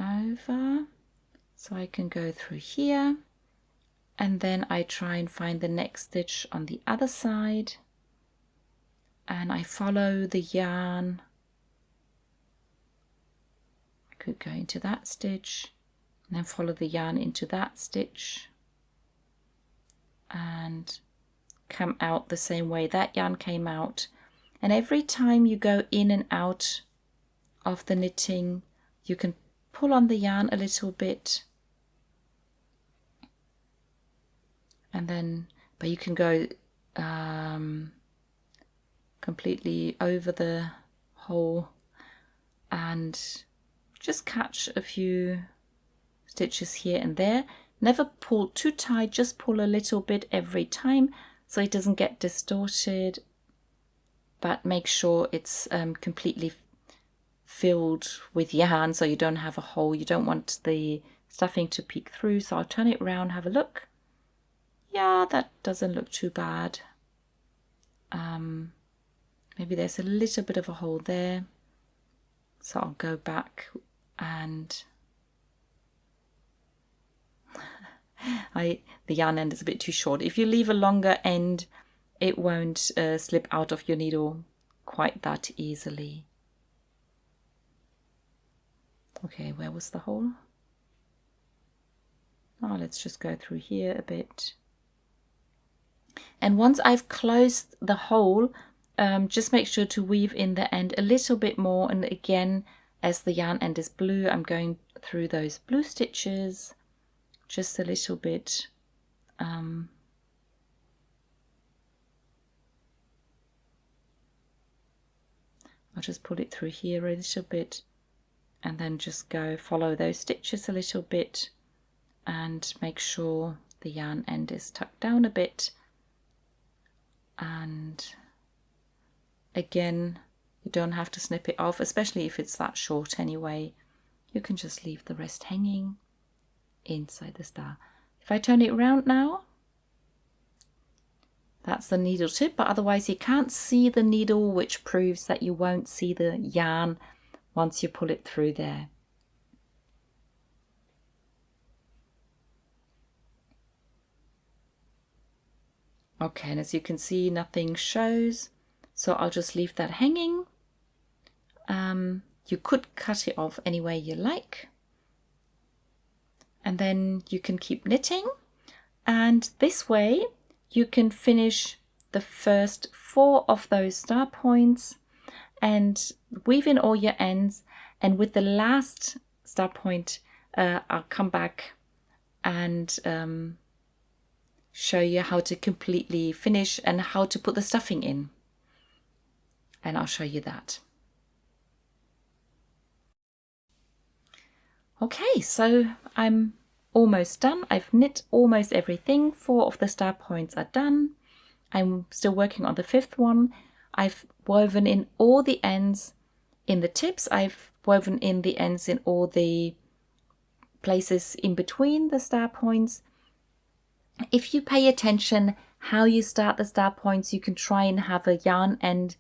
over, so I can go through here And then I try and find the next stitch on the other side, and I follow the yarn. I could go into that stitch and then follow the yarn into that stitch and come out the same way that yarn came out. And every time you go in and out of the knitting, you can pull on the yarn a little bit, and then, but you can go completely over the hole and just catch a few stitches here and there. Never pull too tight, just pull a little bit every time so it doesn't get distorted, but make sure it's completely filled with yarn so you don't have a hole. You don't want the stuffing to peek through. So I'll turn it around, have a look. Yeah, that doesn't look too bad. Maybe there's a little bit of a hole there. So I'll go back and the yarn end is a bit too short. If you leave a longer end, it won't slip out of your needle quite that easily. Okay, where was the hole? Oh, let's just go through here a bit. And once I've closed the hole, just make sure to weave in the end a little bit more. And again, as the yarn end is blue, I'm going through those blue stitches just a little bit. I'll just pull it through here a little bit and then just go follow those stitches a little bit and make sure the yarn end is tucked down a bit. And again, you don't have to snip it off, especially if it's that short anyway. You can just leave the rest hanging inside the star. If I turn it around now, that's the needle tip, but otherwise you can't see the needle, which proves that you won't see the yarn once you pull it through there. Okay, and as you can see, nothing shows, so I'll just leave that hanging. You could cut it off any way you like, and then you can keep knitting, and this way you can finish the first 4 of those star points and weave in all your ends. And with the last star point, I'll come back and show you how to completely finish and how to put the stuffing in. And I'll show you that. Okay, so I'm almost done. I've knit almost everything. 4 of the star points are done. I'm still working on the 5th one. I've woven in all the ends in the tips. I've woven in the ends in all the places in between the star points. If you pay attention how you start the star points, you can try and have a yarn end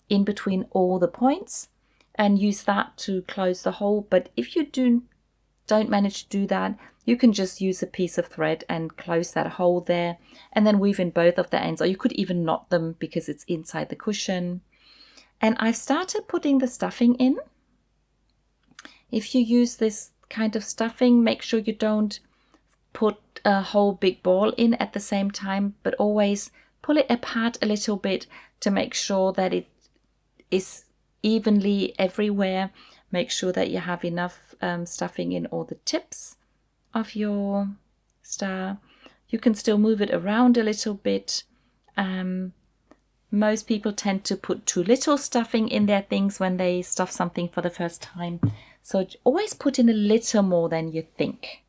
in between all the points and use that to close the hole. But if you don't manage to do that, you can just use a piece of thread and close that hole there and then weave in both of the ends, or you could even knot them because it's inside the cushion. And I've started putting the stuffing in. If you use this kind of stuffing, make sure you don't put a whole big ball in at the same time, but always pull it apart a little bit to make sure that it is evenly everywhere. Make sure that you have enough stuffing in all the tips of your star. You can still move it around a little bit. Most people tend to put too little stuffing in their things when they stuff something for the first time. So always put in a little more than you think.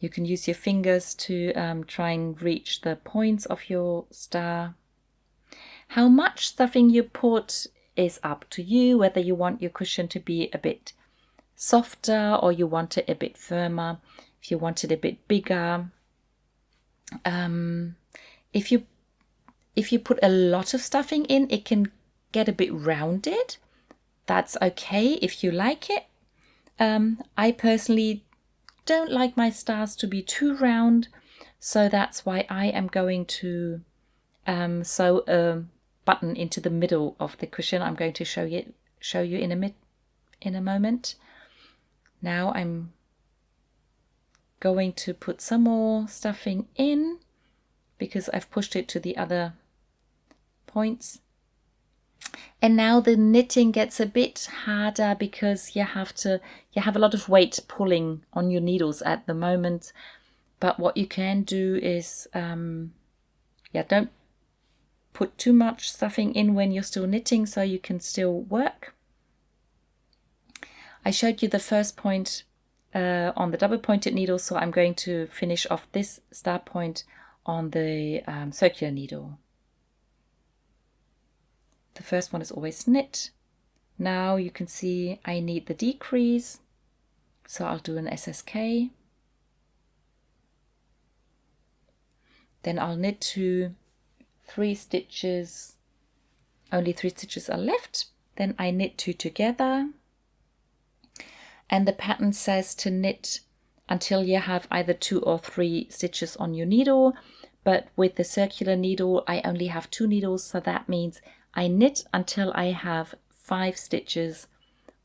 You can use your fingers to try and reach the points of your star. How much stuffing you put is up to you, whether you want your cushion to be a bit softer or you want it a bit firmer, if you want it a bit bigger. If you put a lot of stuffing in, it can get a bit rounded. That's okay if you like it. I personally don't like my stars to be too round, so that's why I am going to sew a button into the middle of the cushion. I'm going to show you in a moment. Now I'm going to put some more stuffing in because I've pushed it to the other points. And now the knitting gets a bit harder because you have a lot of weight pulling on your needles at the moment. But what you can do is, don't put too much stuffing in when you're still knitting, so you can still work. I showed you the first point on the double pointed needle, so I'm going to finish off this star point on the circular needle. The first one is always knit. Now you can see I need the decrease, so I'll do an SSK. Then I'll knit to 3 stitches, only 3 stitches are left. Then I knit 2 together. And the pattern says to knit until you have either 2 or 3 stitches on your needle. But with the circular needle, I only have 2 needles, so that means I knit until I have 5 stitches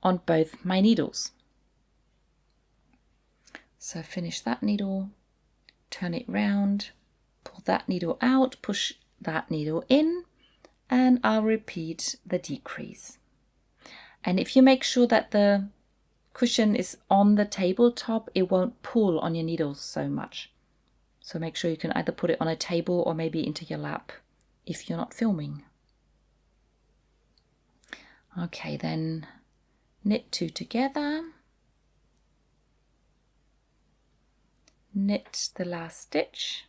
on both my needles. So finish that needle, turn it round, pull that needle out, push that needle in, and I'll repeat the decrease. And if you make sure that the cushion is on the tabletop, it won't pull on your needles so much. So make sure you can either put it on a table or maybe into your lap if you're not filming. Okay, then knit 2 together, knit the last stitch.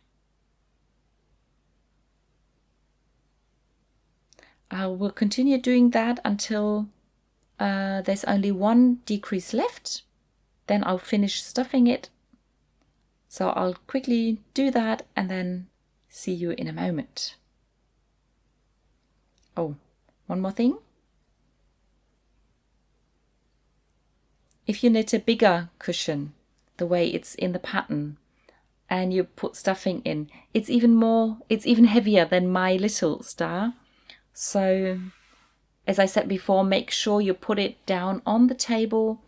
I will continue doing that until there's only 1 decrease left. Then I'll finish stuffing it. So I'll quickly do that and then see you in a moment. Oh, one more thing. If you knit a bigger cushion, the way it's in the pattern, and you put stuffing in, it's even heavier than my little star. So, as I said before, make sure you put it down on the table,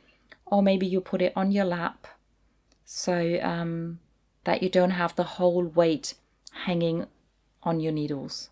or maybe you put it on your lap, so that you don't have the whole weight hanging on your needles.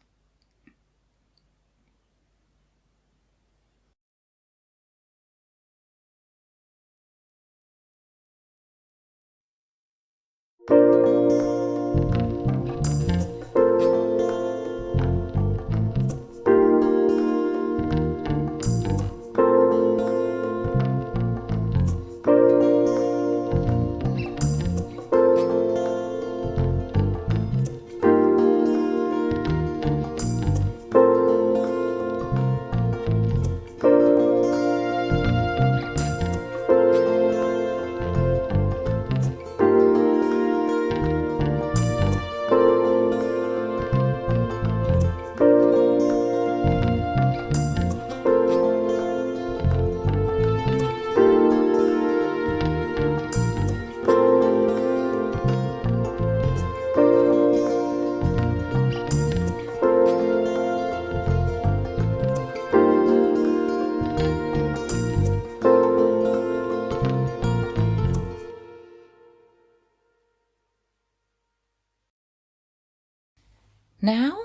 Now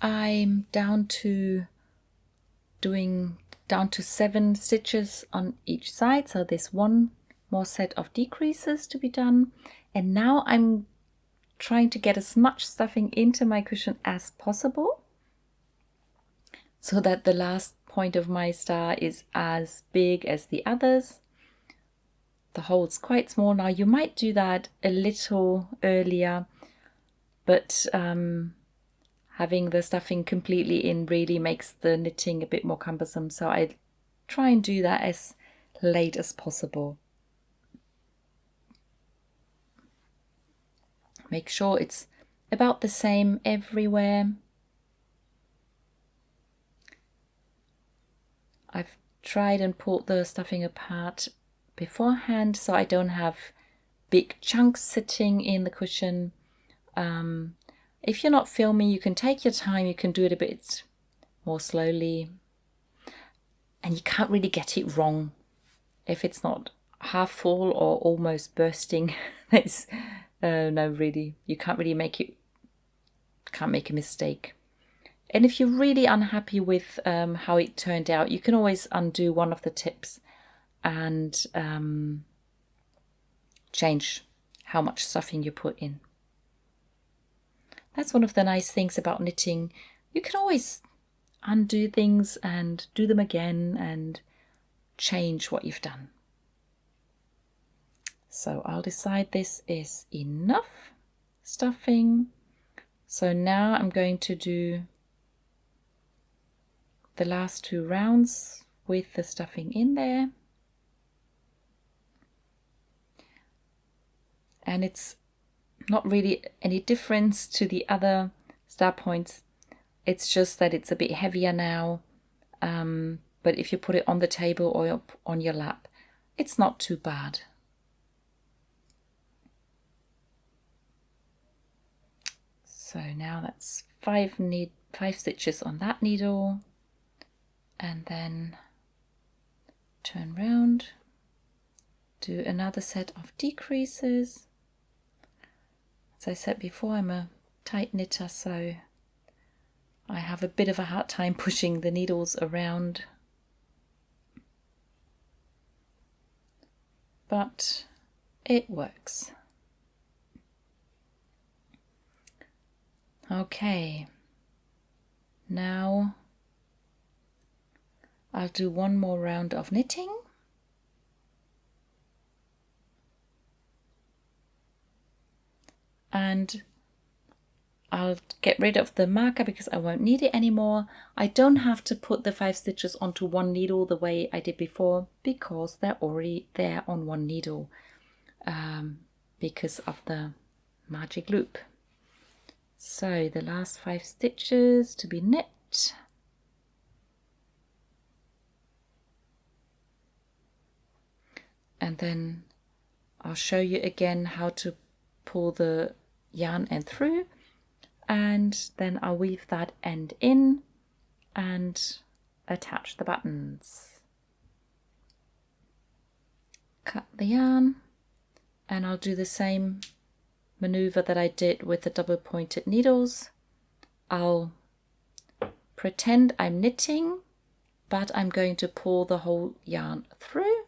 I'm down to 7 stitches on each side, so there's 1 more set of decreases to be done. And now I'm trying to get as much stuffing into my cushion as possible so that the last point of my star is as big as the others. The hole's quite small now. You might do that a little earlier, but having the stuffing completely in really makes the knitting a bit more cumbersome, so I try and do that as late as possible. Make sure it's about the same everywhere. I've tried and pulled the stuffing apart beforehand so I don't have big chunks sitting in the cushion. If you're not filming, you can take your time, you can do it a bit more slowly, and you can't really get it wrong. If it's not half full or almost bursting, it's no, really, you can't really make it, can't make a mistake. And if you're really unhappy with how it turned out, you can always undo one of the tips and change how much stuffing you put in. That's one of the nice things about knitting. You can always undo things and do them again and change what you've done. So I'll decide this is enough stuffing. So now I'm going to do the last 2 rounds with the stuffing in there. And it's not really any difference to the other star points. It's just that it's a bit heavier now. But if you put it on the table or on your lap, it's not too bad. So now that's 5 stitches on that needle, and then turn round, do another set of decreases. As I said before, I'm a tight knitter, so I have a bit of a hard time pushing the needles around. But it works. Okay, now I'll do one more round of knitting. And I'll get rid of the marker because I won't need it anymore. I don't have to put the 5 stitches onto one needle the way I did before because they're already there on one needle because of the magic loop. So the last 5 stitches to be knit. And then I'll show you again how to pull the yarn end through, and then I'll weave that end in and attach the buttons. Cut the yarn, and I'll do the same maneuver that I did with the double pointed needles. I'll pretend I'm knitting, but I'm going to pull the whole yarn through.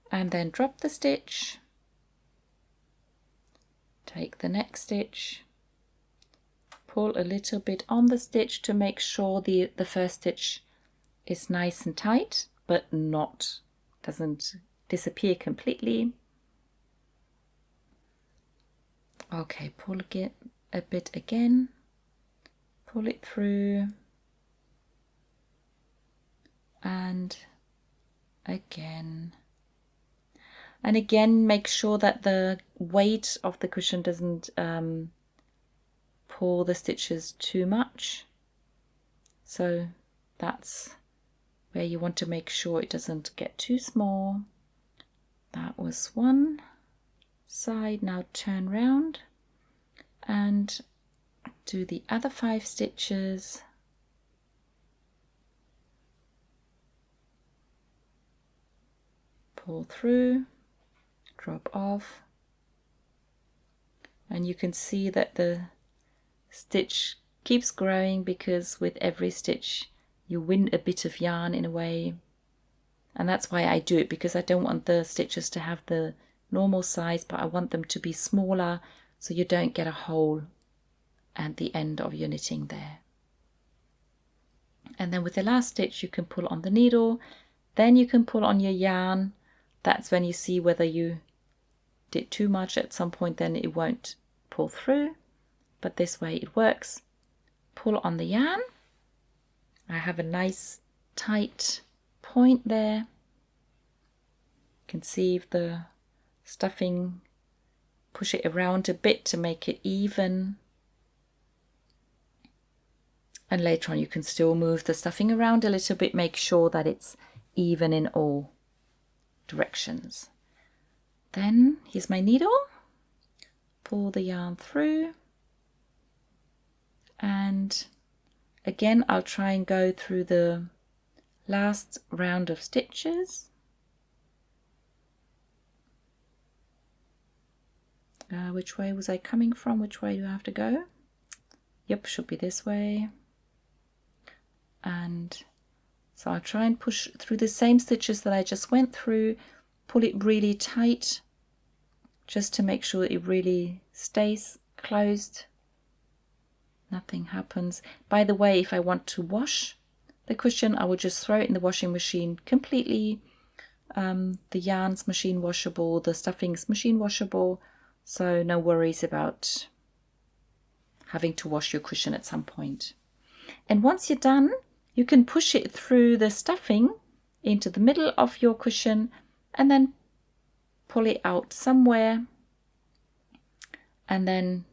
And then drop the stitch, take the next stitch, pull a little bit on the stitch to make sure the first stitch is nice and tight, but doesn't disappear completely. Okay, pull a bit again, pull it through, and again. And again, make sure that the weight of the cushion doesn't pull the stitches too much. So that's where you want to make sure it doesn't get too small. That was one side. Now turn round and do the other 5 stitches. Pull through, drop off, and you can see that the stitch keeps growing because with every stitch you win a bit of yarn in a way. And that's why I do it, because I don't want the stitches to have the normal size, but I want them to be smaller so you don't get a hole at the end of your knitting there. And then with the last stitch you can pull on the needle, then you can pull on your yarn. That's when you see whether you did too much at some point, then it won't pull through, but this way it works. Pull on the yarn. I have a nice tight point there. You can see if the stuffing, push it around a bit to make it even. And later on you can still move the stuffing around a little bit, make sure that it's even in all directions. Then here's my needle, pull the yarn through, and again I'll try and go through the last round of stitches. Which way was I coming from? Which way do I have to go? Yep, should be this way. And so I'll try and push through the same stitches that I just went through, pull it really tight, just to make sure it really stays closed. Nothing happens. By the way, if I want to wash the cushion, I will just throw it in the washing machine completely. The yarn's machine washable, the stuffing's machine washable, so no worries about having to wash your cushion at some point. And once you're done, you can push it through the stuffing into the middle of your cushion and then pull it out somewhere and then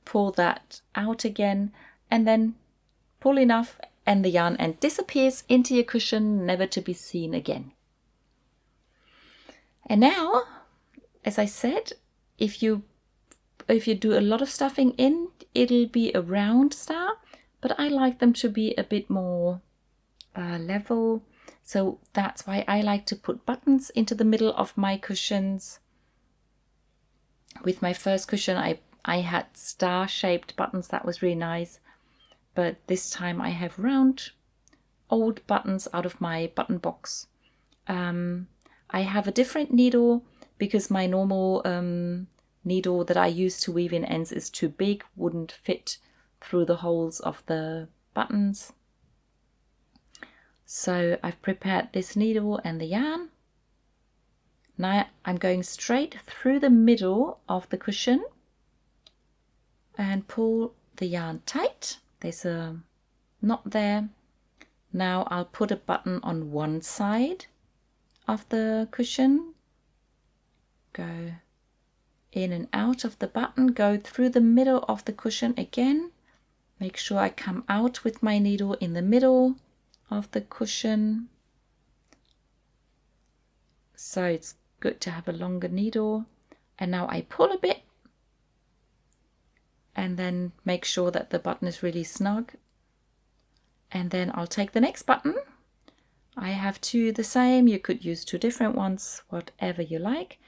pull that out again and then pull enough and the yarn end disappears into your cushion, never to be seen again. And now, as I said, if you do a lot of stuffing in, it'll be a round star, but I like them to be a bit more level. So that's why I like to put buttons into the middle of my cushions. With my first cushion, I had star-shaped buttons. That was really nice. But this time I have round old buttons out of my button box. I have a different needle because my normal needle that I use to weave in ends is too big, wouldn't fit through the holes of the buttons. So I've prepared this needle and the yarn. Now I'm going straight through the middle of the cushion and pull the yarn tight. There's a knot there. Now I'll put a button on one side of the cushion, go in and out of the button, go through the middle of the cushion again, make sure I come out with my needle in the middle of the cushion. So it's good to have a longer needle. And now I pull a bit and then make sure that the button is really snug. And then I'll take the next button. I have two the same, you could use two different ones, whatever you like.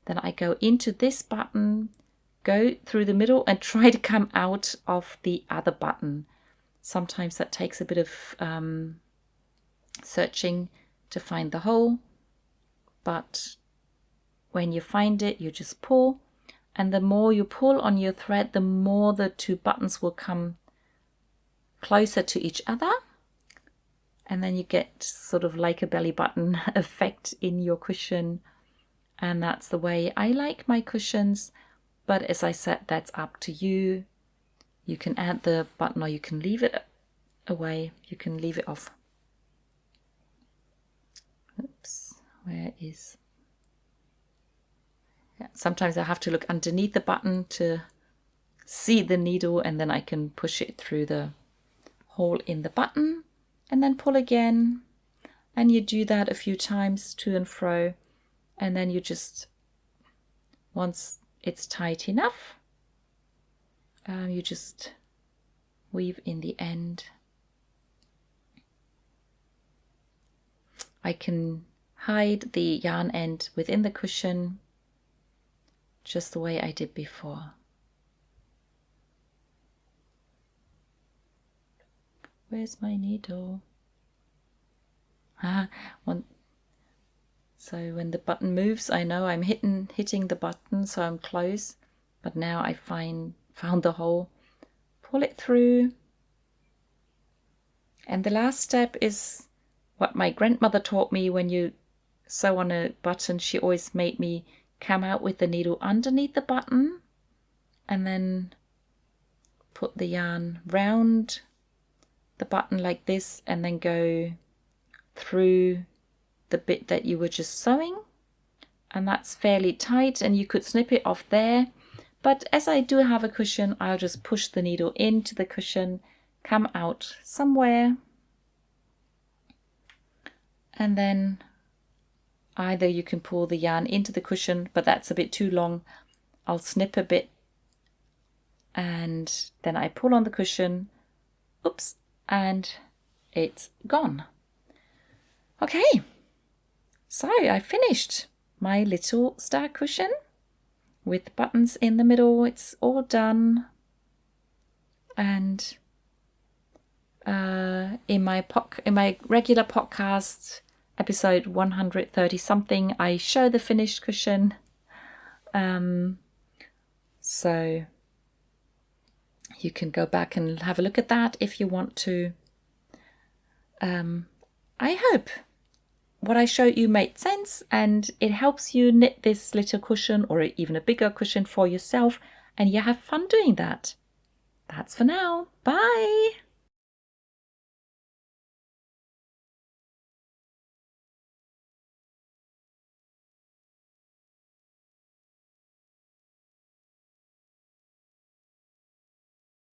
Then I go into this button, go through the middle and try to come out of the other button. Sometimes that takes a bit of searching to find the hole, but when you find it, you just pull, and the more you pull on your thread, the more the two buttons will come closer to each other, and then you get sort of like a belly button effect in your cushion. And that's the way I like my cushions, but as I said, that's up to you. You can add the button or you can leave it away, you can leave it off. Oops, where is... Yeah, sometimes I have to look underneath the button to see the needle, and then I can push it through the hole in the button and then pull again. And you do that a few times to and fro, and then you just, once it's tight enough, you just weave in the end. I can hide the yarn end within the cushion, just the way I did before. Where's my needle? So when the button moves, I know I'm hitting the button, so I'm close. But now I found the hole. Pull it through. And the last step is what my grandmother taught me. When you sew on a button, she always made me come out with the needle underneath the button and then put the yarn round the button like this and then go through the bit that you were just sewing, and that's fairly tight and you could snip it off there, but as I do have a cushion, I'll just push the needle into the cushion, come out somewhere, and then Either you can pull the yarn into the cushion, but that's a bit too long. I'll snip a bit and then I pull on the cushion, oops, and it's gone. Okay, so I finished my little star cushion with buttons in the middle. It's all done. And in my regular podcast, episode 130 something, I show the finished cushion. So you can go back and have a look at that if you want to. I hope what I showed you made sense and it helps you knit this little cushion or even a bigger cushion for yourself, and you have fun doing that. That's for now. Bye!